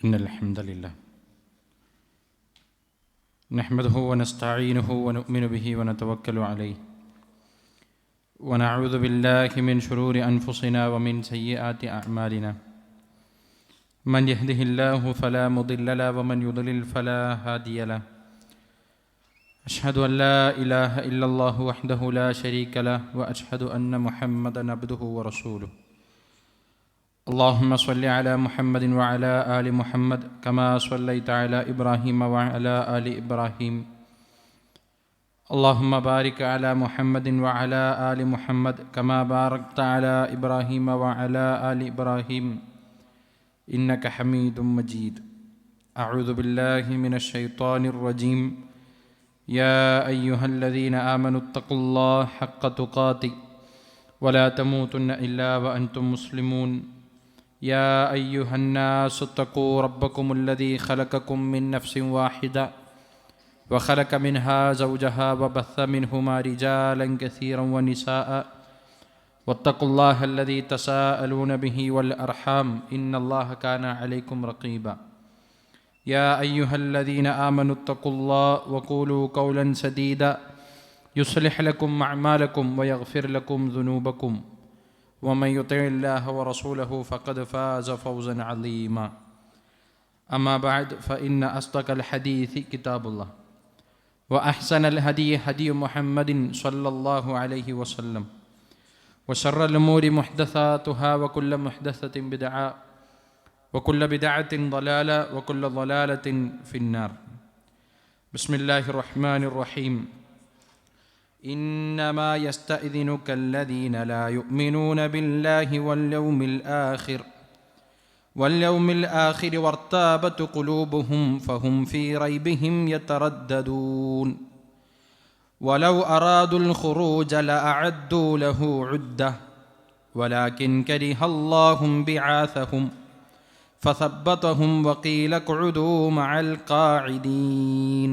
إن الحمد لله نحمده ونستعينه ونؤمن به ونتوكل عليه ونعوذ بالله من شرور أنفسنا ومن سيئات أعمالنا من يهده الله فلا مضل له ومن يضلل فلا هادي له أشهد أن لا إله إلا الله وحده لا شريك له وأشهد أن محمدا عبده ورسوله اللهم صل على محمد وعلى آل محمد كما صليت على إبراهيم وعلى آل إبراهيم اللهم بارك على محمد وعلى آل محمد كما باركت على إبراهيم وعلى آل إبراهيم إنك حميد مجيد. أعوذ بالله من الشيطان الرجيم. يا أيها الذين آمنوا اتقوا الله حق تقاته ولا تموتن إلا وأنتم مسلمون. يا أيها الناس اتقوا ربكم الذي خلقكم من نفس واحدة وخلق منها زوجها وبث منهما رجالا كثيرا ونساء واتقوا الله الذي تساءلون به والأرحام إن الله كان عليكم رقيبا. يا أيها الذين آمنوا اتقوا الله وقولوا قولا سديدا يصلح لكم أعمالكم ويغفر لكم ذنوبكم ومن يطع الله ورسوله فقد فاز فوزا عظيما. أما بعد فإن أصدق الحديث كتاب الله وأحسن الهدي هدي محمد صلى الله عليه وسلم وشر الأمور محدثاتها وكل محدثة بدعة وكل بدعة ضلالة وكل ضلالة في النار. بسم الله الرحمن الرحيم. إنما يستأذنك الذين لا يؤمنون بالله واليوم الآخر وارتابت قلوبهم فهم في ريبهم يترددون ولو أرادوا الخروج لأعدوا له عدة ولكن كره الله بعاثهم فثبتهم وقيل اقعدوا مع القاعدين.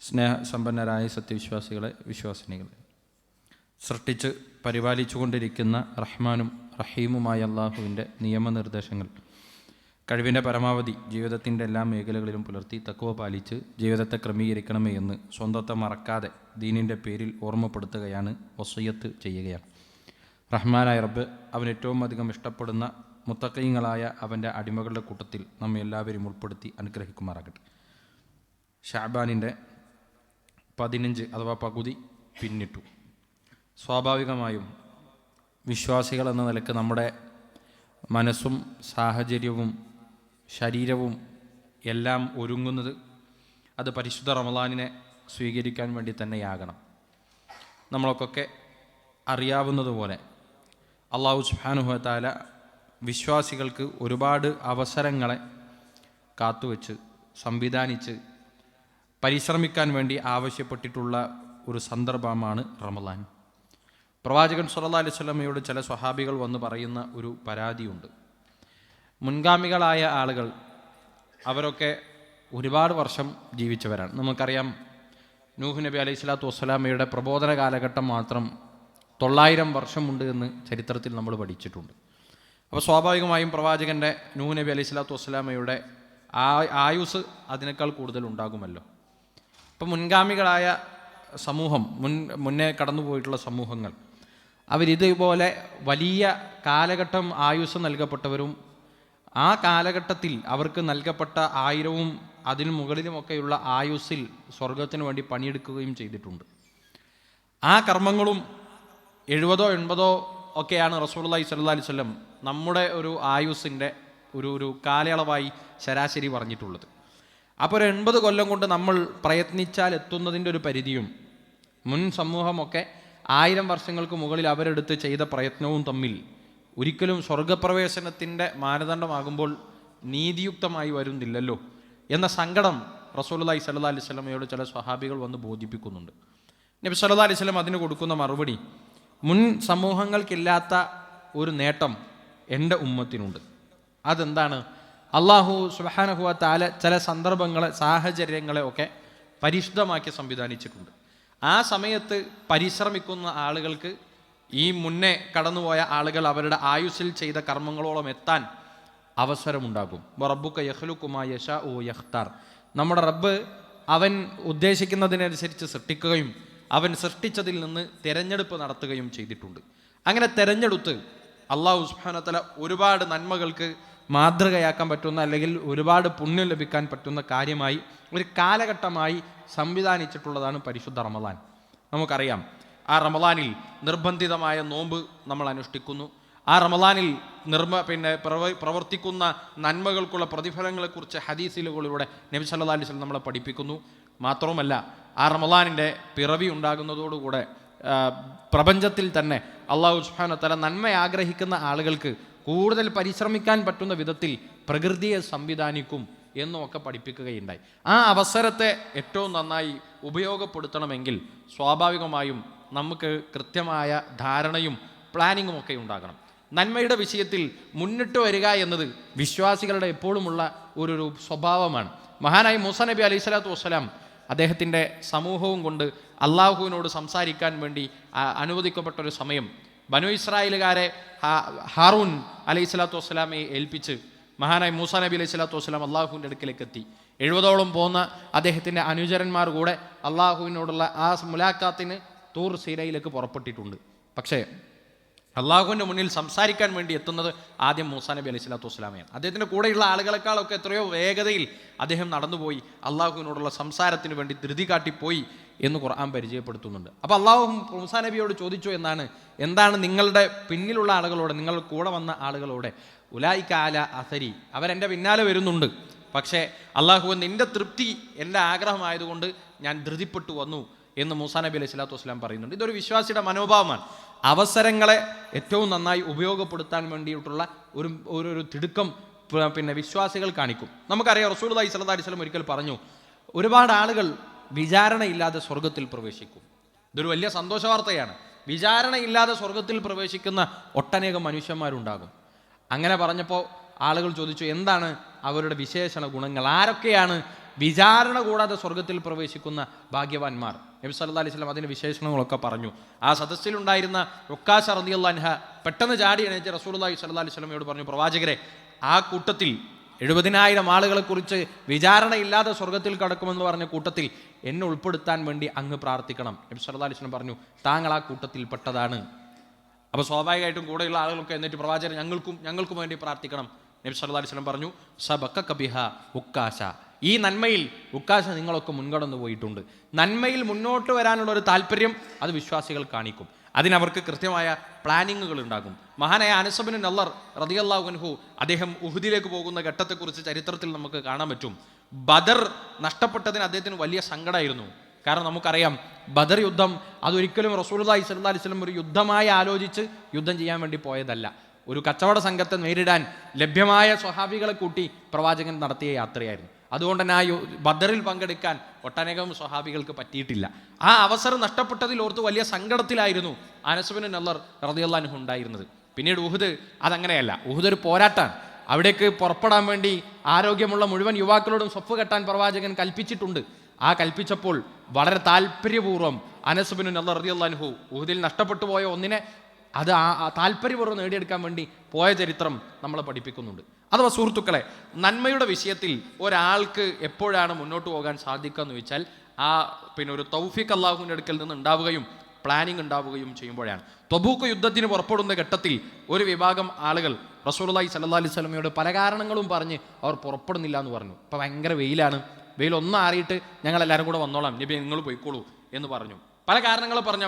സ്നേഹസമ്പന്നരായ സത്യവിശ്വാസികളെ, വിശ്വാസിനികളെ, സൃഷ്ടിച്ച് പരിപാലിച്ചുകൊണ്ടിരിക്കുന്ന റഹ്മാനും റഹീമുമായ അള്ളാഹുവിൻ്റെ നിയമനിർദ്ദേശങ്ങൾ കഴിവിൻ്റെ പരമാവധി ജീവിതത്തിൻ്റെ എല്ലാ മേഖലകളിലും പുലർത്തി തഖ്വ പാലിച്ച് ജീവിതത്തെ ക്രമീകരിക്കണമേ എന്ന് സ്വന്തത്തെ മറക്കാതെ ദീനിൻ്റെ പേരിൽ ഓർമ്മപ്പെടുത്തുകയാണ്, വസിയ്യത്ത് ചെയ്യുകയാണ്. റഹ്മാനായ റബ്ബ് അവൻ ഏറ്റവും അധികം ഇഷ്ടപ്പെടുന്ന മുത്തഖീങ്ങളായ അവൻ്റെ അടിമകളുടെ കൂട്ടത്തിൽ നമ്മെ എല്ലാവരും ഉൾപ്പെടുത്തി അനുഗ്രഹിക്കുമാറാകട്ടെ. ഷഅബാനിൻ്റെ 15 അഥവാ പകുതി പിന്നിട്ടു. സ്വാഭാവികമായും വിശ്വാസികൾ എന്ന നിലക്ക് നമ്മുടെ മനസ്സും സാഹചര്യവും ശരീരവും എല്ലാം ഒരുങ്ങുന്നത് അത് പരിശുദ്ധ റമളാനിനെ സ്വീകരിക്കാൻ വേണ്ടി തന്നെയാകണം. നമ്മളൊക്കെ അറിയാവുന്നതുപോലെ അല്ലാഹു സുബ്ഹാനഹു വ തആല വിശ്വാസികൾക്ക് ഒരുപാട് അവസരങ്ങളെ കാത്തുവെച്ച് സംവിധാനിച്ച് പരിശ്രമിക്കാൻ വേണ്ടി ആവശ്യപ്പെട്ടിട്ടുള്ള ഒരു സന്ദർഭമാണ് റമളാൻ. പ്രവാചകൻ സ്വല്ലല്ലാഹു അലൈഹി വസല്ലമയോട് ചില സ്വഹാബികൾ വന്ന് പറയുന്ന ഒരു പരാതിയുണ്ട്. മുൻഗാമികളായ ആളുകൾ അവരൊക്കെ ഒരുപാട് വർഷം ജീവിച്ചവരാണ്. നമുക്കറിയാം, നൂഹ് നബി അലൈഹി സ്വലാത്തു വസ്സലാമയുടെ പ്രബോധന കാലഘട്ടം മാത്രം 900 വർഷമുണ്ട് എന്ന് ചരിത്രത്തിൽ നമ്മൾ പഠിച്ചിട്ടുണ്ട്. അപ്പോൾ സ്വാഭാവികമായും പ്രവാചകൻ്റെ നൂഹ് നബി അലൈഹി സ്വലാത്തു വസ്സലാമയുടെ ആയുസ് അതിനേക്കാൾ കൂടുതൽ ഉണ്ടാകുമല്ലോ. അപ്പം മുൻഗാമികളായ സമൂഹം, മുന്നേ കടന്നുപോയിട്ടുള്ള സമൂഹങ്ങൾ അവരിതുപോലെ വലിയ കാലഘട്ടം ആയുസ് നൽകപ്പെട്ടവരും ആ കാലഘട്ടത്തിൽ അവർക്ക് നൽകപ്പെട്ട 1000 അതിനു മുകളിലുമൊക്കെയുള്ള ആയുസ്സിൽ സ്വർഗത്തിന് വേണ്ടി പണിയെടുക്കുകയും ചെയ്തിട്ടുണ്ട്. ആ കർമ്മങ്ങളും 70-80 ഒക്കെയാണ് റസൂലുള്ളാഹി സ്വല്ലല്ലാഹി അലൈഹി വസല്ലം നമ്മുടെ ഒരു ആയുസ്സിൻ്റെ ഒരു കാലയളവായി ശരാശരി പറഞ്ഞിട്ടുള്ളത്. അപ്പോൾ ഒരു 80 കൊല്ലം കൊണ്ട് നമ്മൾ പ്രയത്നിച്ചാൽ എത്തുന്നതിൻ്റെ ഒരു പരിധിയും മുൻ സമൂഹമൊക്കെ 1000 വർഷങ്ങൾക്ക് മുകളിൽ അവരെടുത്ത് ചെയ്ത പ്രയത്നവും തമ്മിൽ ഒരിക്കലും സ്വർഗപ്രവേശനത്തിൻ്റെ മാനദണ്ഡമാകുമ്പോൾ നീതിയുക്തമായി വരുന്നില്ലല്ലോ എന്ന സങ്കടം റസൂലുള്ളാഹി സ്വല്ലല്ലാഹി അലൈഹി വസല്ലമയോട് ചില സ്വഹാബികൾ വന്ന് ബോധിപ്പിക്കുന്നുണ്ട്. നബി സ്വല്ലല്ലാഹി അലൈഹി വസല്ലം അതിന് കൊടുക്കുന്ന മറുപടി, മുൻ സമൂഹങ്ങൾക്കില്ലാത്ത ഒരു നേട്ടം എൻ്റെ ഉമ്മത്തിനുണ്ട്. അതെന്താണ്? അല്ലാഹു സുബ്ഹാനഹു വ തആല ചില സന്ദർഭങ്ങളെ, സാഹചര്യങ്ങളെ ഒക്കെ പരിശുദ്ധമാക്കി സംവിധാനിച്ചിട്ടുണ്ട്. ആ സമയത്ത് പരിശ്രമിക്കുന്ന ആളുകൾക്ക് ഈ മുന്നേ കടന്നുപോയ ആളുകൾ അവരുടെ ആയുസ്സിൽ ചെയ്ത കർമ്മങ്ങളോളം എത്താൻ അവസരമുണ്ടാകും. റബ്ബുക യഖ്ലുഖു മാ യശാഉ യഖ്താർ. നമ്മുടെ റബ്ബ് അവൻ ഉദ്ദേശിക്കുന്നതിനനുസരിച്ച് സൃഷ്ടിക്കുകയും അവൻ സൃഷ്ടിച്ചതിൽ നിന്ന് തിരഞ്ഞെടുപ്പ് നടത്തുകയും ചെയ്തിട്ടുണ്ട്. അങ്ങനെ തിരഞ്ഞെടുത്ത് അള്ളാഹു സുബ്ഹാനഹു വ തആല ഒരുപാട് നന്മകൾക്ക് മാതൃകയാക്കാൻ പറ്റുന്ന, അല്ലെങ്കിൽ ഒരുപാട് പുണ്യം ലഭിക്കാൻ പറ്റുന്ന കാര്യമായി ഒരു കാലഘട്ടമായി സംവിധാനിച്ചിട്ടുള്ളതാണ് പരിശുദ്ധ റമദാൻ. നമുക്കറിയാം, ആ റമദാനിൽ നിർബന്ധിതമായ നോമ്പ് നമ്മൾ അനുഷ്ഠിക്കുന്നു. ആ റമദാനിൽ പ്രവർത്തിക്കുന്ന നന്മകൾക്കുള്ള പ്രതിഫലങ്ങളെക്കുറിച്ച് ഹദീസുകളിലൂടെ നബി സല്ലല്ലാഹു അലൈഹി വസല്ലം നമ്മളെ പഠിപ്പിക്കുന്നു. മാത്രവുമല്ല, ആ റമദാനിൻ്റെ പിറവി ഉണ്ടാകുന്നതോടുകൂടെ പ്രപഞ്ചത്തിൽ തന്നെ അള്ളാഹു സുബ്ഹാനഹു വ തആല നന്മ ആഗ്രഹിക്കുന്ന ആളുകൾക്ക് കൂടുതൽ പരിശ്രമിക്കാൻ പറ്റുന്ന വിധത്തിൽ പ്രകൃതിയെ സംവിധാനിക്കും എന്നുമൊക്കെ പഠിപ്പിക്കുകയുണ്ടായി. ആ അവസരത്തെ ഏറ്റവും നന്നായി ഉപയോഗപ്പെടുത്തണമെങ്കിൽ സ്വാഭാവികമായും നമുക്ക് കൃത്യമായ ധാരണയും പ്ലാനിങ്ങും ഒക്കെ ഉണ്ടാകണം. നന്മയുടെ വിഷയത്തിൽ മുന്നിട്ട് വരിക എന്നത് വിശ്വാസികളുടെ എപ്പോഴുമുള്ള ഒരു സ്വഭാവമാണ്. മഹാനായ മൂസാ നബി അലൈഹി സ്വലാത്തു വസ്സലാം അദ്ദേഹത്തിൻ്റെ സമൂഹവും കൊണ്ട് അള്ളാഹുവിനോട് സംസാരിക്കാൻ വേണ്ടി അനുവദിക്കപ്പെട്ടൊരു സമയം ബനു ഇസ്രായേലുകാരെ ഹാറൂൻ അലൈഹി സ്വലാത്തു വസ്സലാമെ ഏൽപ്പിച്ച് മഹാനായ മൂസാ നബി അലൈഹി സ്വലാത്തു വസ്സലാം അള്ളാഹുവിൻ്റെ അടുക്കിലേക്ക് എത്തി. 70ഓളം പോകുന്ന അദ്ദേഹത്തിൻ്റെ അനുചരന്മാർ കൂടെ അള്ളാഹുവിനോടുള്ള ആ മുലാഖാത്തിന് തൂർ സീനയിലേക്ക് പുറപ്പെട്ടിട്ടുണ്ട്. പക്ഷേ അള്ളാഹുവിൻ്റെ മുന്നിൽ സംസാരിക്കാൻ വേണ്ടി എത്തുന്നത് ആദ്യം മൂസാ നബി അലൈഹി സ്വലാത്തു വസ്സലാമയാണ്. അദ്ദേഹത്തിൻ്റെ കൂടെയുള്ള ആളുകളെക്കാളൊക്കെ എത്രയോ വേഗതയിൽ അദ്ദേഹം നടന്നുപോയി അള്ളാഹുവിനോടുള്ള സംസാരത്തിന് വേണ്ടി ധൃതി കാട്ടിപ്പോയി എന്ന് ഖുർആൻ പരിചയപ്പെടുത്തുന്നുണ്ട്. അപ്പോൾ അള്ളാഹു മൂസാ നബിയോട് ചോദിച്ചു എന്താണ് നിങ്ങളുടെ പിന്നിലുള്ള ആളുകളോട്, നിങ്ങൾ കൂടെ വന്ന ആളുകളോട്, ഉലായിക അല അസരി, അവരെൻ്റെ പിന്നാലെ വരുന്നുണ്ട്, പക്ഷേ അള്ളാഹു നിൻ്റെ തൃപ്തി എൻ്റെ ആഗ്രഹമായതുകൊണ്ട് ഞാൻ ധൃതിപ്പെട്ടു വന്നു എന്ന് മൂസാ നബി അലൈഹി സ്വലാത്തു വസ്സലാം പറയുന്നുണ്ട്. ഇതൊരു വിശ്വാസിയുടെ മനോഭാവമാണ്. അവസരങ്ങളെ ഏറ്റവും നന്നായി ഉപയോഗപ്പെടുത്താൻ വേണ്ടിയിട്ടുള്ള ഒരു തിടുക്കം വിശ്വാസികൾ കാണിക്കും. നമുക്കറിയാം, റസൂലുള്ളാഹി സ്വല്ലല്ലാഹു അലൈഹി വസല്ലം ഒരിക്കൽ പറഞ്ഞു, ഒരുപാട് ആളുകൾ വിചാരണയില്ലാതെ സ്വർഗത്തിൽ പ്രവേശിക്കും. ഇതൊരു വലിയ സന്തോഷ വാർത്തയാണ്. വിചാരണയില്ലാതെ സ്വർഗത്തിൽ പ്രവേശിക്കുന്ന ഒട്ടനേകം മനുഷ്യന്മാരുണ്ടാകും. അങ്ങനെ പറഞ്ഞപ്പോൾ ആളുകൾ ചോദിച്ചു, എന്താണ് അവരുടെ വിശേഷണ ഗുണങ്ങൾ, ആരൊക്കെയാണ് വിചാരണ കൂടാതെ സ്വർഗത്തിൽ പ്രവേശിക്കുന്ന ഭാഗ്യവാന്മാർ? നബി സല്ലല്ലാഹു അലൈഹി വസല്ലം അതിൻ്റെ വിശേഷണങ്ങളൊക്കെ പറഞ്ഞു. ആ സദസ്സിലുണ്ടായിരുന്ന ഉക്കാശ റളിയല്ലാഹു അൻഹ പെട്ടെന്ന് ചാടി എണീറ്റ് റസൂലുള്ളാഹി സ്വല്ലല്ലാഹു അലൈഹി വസല്ലമയോട് പറഞ്ഞു, പ്രവാചകരെ, ആ കൂട്ടത്തിൽ 70,000 ആളുകളെക്കുറിച്ച് വിചാരണയില്ലാതെ സ്വർഗത്തിൽ കടക്കുമെന്ന് പറഞ്ഞ കൂട്ടത്തിൽ എന്നെ ഉൾപ്പെടുത്താൻ വേണ്ടി അങ്ങ് പ്രാർത്ഥിക്കണം. നബി സല്ലല്ലാഹു അലൈഹി വസല്ലം പറഞ്ഞു, താങ്കൾ ആ കൂട്ടത്തിൽ പെട്ടതാണ്. അപ്പോൾ സ്വാഭാവികമായിട്ടും കൂടെയുള്ള ആളുകളൊക്കെ എന്നിട്ട് പ്രവാചകർ ഞങ്ങൾക്കും വേണ്ടി പ്രാർത്ഥിക്കണം. നബി സല്ലല്ലാഹു അലൈഹി വസല്ലം പറഞ്ഞു, സബഖക ബിഹ ഉക്കാശ, ഈ നന്മയിൽ ഉക്കാശ നിങ്ങളൊക്കെ മുൻകടന്നു പോയിട്ടുണ്ട്. നന്മയിൽ മുന്നോട്ട് വരാനുള്ള ഒരു താല്പര്യം അത് വിശ്വാസികൾ കാണിക്കും. അതിനവർക്ക് കൃത്യമായ പ്ലാനിങ്ങുകൾ ഉണ്ടാകും. മഹാനായ അനസ് ഇബ്നു നളർ റളിയല്ലാഹു അൻഹു അദ്ദേഹം ഉഹുദിലേക്ക് പോകുന്ന ഘട്ടത്തെക്കുറിച്ച് ചരിത്രത്തിൽ നമുക്ക് കാണാൻ പറ്റും. ബദർ നഷ്ടപ്പെട്ടതിന് അദ്ദേഹത്തിന് വലിയ സങ്കടമായിരുന്നു. കാരണം നമുക്കറിയാം, ബദർ യുദ്ധം അതൊരിക്കലും റസൂലുള്ളാഹി സ്വല്ലല്ലാഹു അലൈഹി വസല്ലം ഒരു യുദ്ധമായി ആലോചിച്ച് യുദ്ധം ചെയ്യാൻ വേണ്ടി പോയതല്ല. ഒരു കച്ചവട സംഘത്തെ നേരിടാൻ ലഭ്യമായ സ്വഹാബികളെ കൂട്ടി പ്രവാചകൻ നടത്തിയ യാത്രയായിരുന്നു. അതുകൊണ്ട് തന്നെ ആ ബദറിൽ പങ്കെടുക്കാൻ ഒട്ടനേകം സ്വഹാബികൾക്ക് പറ്റിയിട്ടില്ല. ആ അവസരം നഷ്ടപ്പെട്ടതിൽ ഓർത്ത് വലിയ സങ്കടത്തിലായിരുന്നു അനസ് ഇബ്നു നളർ റളിയല്ലാഹു അൻഹു ഉണ്ടായിരുന്നത്. പിന്നീട് ഉഹുദ് അതങ്ങനെയല്ല. ഉഹുദ് ഒരു പോരാട്ടമാണ്. അവിടേക്ക് പുറപ്പെടാൻ വേണ്ടി ആരോഗ്യമുള്ള മുഴുവൻ യുവാക്കളോടും സ്വഫ് കെട്ടാൻ പ്രവാചകൻ കൽപ്പിച്ചിട്ടുണ്ട്. ആ കൽപ്പിച്ചപ്പോൾ വളരെ താല്പര്യപൂർവ്വം അനസ് ഇബ്നു നളർ റളിയല്ലാഹു അൻഹു ഉഹുദിൽ നഷ്ടപ്പെട്ടു പോയ ഒന്നിനെ അത് താല്പര്യപൂർവ്വം നേടിയെടുക്കാൻ വേണ്ടി പോയ ചരിത്രം നമ്മളെ പഠിപ്പിക്കുന്നുണ്ട്. അഥവാ സുഹൃത്തുക്കളെ, നന്മയുടെ വിഷയത്തിൽ ഒരാൾക്ക് എപ്പോഴാണ് മുന്നോട്ട് പോകാൻ സാധിക്കുക എന്ന് വെച്ചാൽ ഒരു തൗഫീഖ് അള്ളാഹുവിൻ്റെ അടുക്കൽ നിന്ന് ഉണ്ടാവുകയും പ്ലാനിങ് ഉണ്ടാവുകയും ചെയ്യുമ്പോഴാണ്. തബൂക്ക് യുദ്ധത്തിന് പുറപ്പെടുന്ന ഘട്ടത്തിൽ ഒരു വിഭാഗം ആളുകൾ റസൂലുള്ളാഹി സ്വല്ലല്ലാഹു അലൈഹി വസല്ലമയോട് പല കാരണങ്ങളും പറഞ്ഞ് അവർ പുറപ്പെടുന്നില്ല എന്ന് പറഞ്ഞു. അപ്പോൾ ഭയങ്കര വെയിലാണ്, വെയിൽ ഒന്നും ആറിയിട്ട് ഞങ്ങളെല്ലാവരും കൂടെ വന്നോളാം, നബി നിങ്ങൾ പോയിക്കോളൂ എന്ന് പറഞ്ഞു. പല കാരണങ്ങൾ പറഞ്ഞ്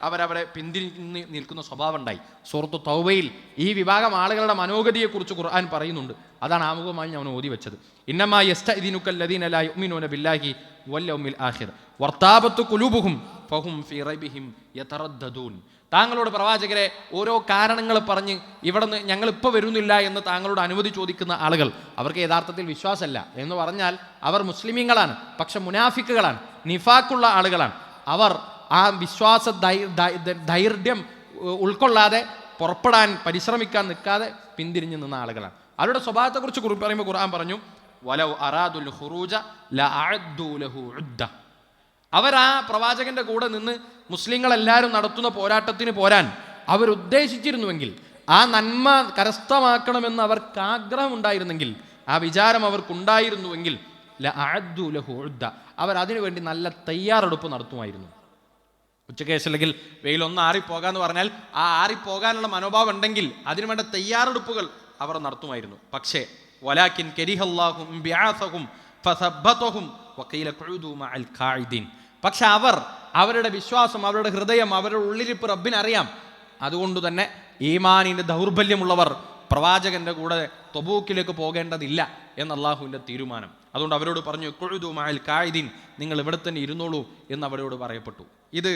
അവരെ പിന്തിരിഞ്ഞ് നിൽക്കുന്ന സ്വഭാവം ഉണ്ടായി. സൂറത്തു തൗബയിൽ ഈ വിഭാഗം ആളുകളുടെ മനോഗതിയെക്കുറിച്ച് ഖുർആൻ പറയുന്നുണ്ട്. അതാണ് ആമുഖമായി ഞാൻ ഓതി വെച്ചത്. ഇന്നമാ യസ്തഇദിനുകല്ലദീന ലാ യുഅ്മിനൂന ബില്ലാഹി വൽ യൗമിൽ ആഖിർ വർതാബത്തു ഖുലൂബുഹും ഫഹും ഫീ റൈബിഹിം യതറദ്ദദൂൻ. താങ്കളോട് പ്രവാചകരെ ഓരോ കാരണങ്ങൾ പറഞ്ഞ് ഇവിടുന്ന് ഞങ്ങളിപ്പോൾ വരുന്നില്ല എന്ന് താങ്കളോട് അനുമതി ചോദിക്കുന്ന ആളുകൾ, അവർക്ക് യഥാർത്ഥത്തിൽ വിശ്വാസമല്ല എന്ന് പറഞ്ഞാൽ അവർ മുസ്ലിമീങ്ങളാണ്, പക്ഷെ മുനാഫിക്കുകളാണ്, നിഫാക്കുള്ള ആളുകളാണ്. അവർ ആ വിശ്വാസ ധൈര്യം ഉൾക്കൊള്ളാതെ പുറപ്പെടാൻ പരിശ്രമിക്കാൻ നിൽക്കാതെ പിന്തിരിഞ്ഞു നിന്ന ആളുകളാണ്. അവരുടെ സ്വഭാവത്തെക്കുറിച്ച് പറയുമ്പോൾ ഖുർആൻ പറഞ്ഞു, വലൗ അറാദുൽ ഖുറൂജ ലഅഅദ്ദു ലഹു ഉദ്ദ. അവർ ആ പ്രവാചകന്റെ കൂടെ നിന്ന് മുസ്ലിങ്ങളെല്ലാവരും നടത്തുന്ന പോരാട്ടത്തിന് പോരാൻ അവരുദ്ദേശിച്ചിരുന്നുവെങ്കിൽ, ആ നന്മ കരസ്ഥമാക്കണമെന്ന് അവർക്ക് ആഗ്രഹമുണ്ടായിരുന്നെങ്കിൽ, ആ വിചാരം അവർക്കുണ്ടായിരുന്നുവെങ്കിൽ അവർ അതിനുവേണ്ടി നല്ല തയ്യാറെടുപ്പ് നടത്തുമായിരുന്നു. ഉച്ചക്കേശ് അല്ലെങ്കിൽ വെയിലൊന്ന് ആറിപ്പോകാന്ന് പറഞ്ഞാൽ ആ ആറിപ്പോകാനുള്ള മനോഭാവം ഉണ്ടെങ്കിൽ അതിനുവേണ്ട തയ്യാറെടുപ്പുകൾ അവർ നടത്തുമായിരുന്നു. പക്ഷേ വലാകിൻ കരിഹല്ലാഹും ബിഅസഹും ഫസബ്ബതഹും വഖീല ഖുഉദു മഅൽ ഖാഇദീൻ. പക്ഷെ അവരുടെ വിശ്വാസം, അവരുടെ ഹൃദയം, അവരുടെ ഉള്ളിലിപ്പ് റബ്ബിനറിയാം. അതുകൊണ്ട് തന്നെ ഈമാനിൻ്റെ ദൗർബല്യമുള്ളവർ പ്രവാചകന്റെ കൂടെ തബൂക്കിലേക്ക് പോകേണ്ടതില്ല എന്ന് അള്ളാഹുവിൻ്റെ തീരുമാനം. അതുകൊണ്ട് അവരോട് പറഞ്ഞു ഖുഉദു മഅൽ ഖാഇദീൻ, നിങ്ങൾ ഇവിടെ തന്നെ ഇരുന്നോളൂ എന്ന് അവരോട് പറയപ്പെട്ടു. ഇത്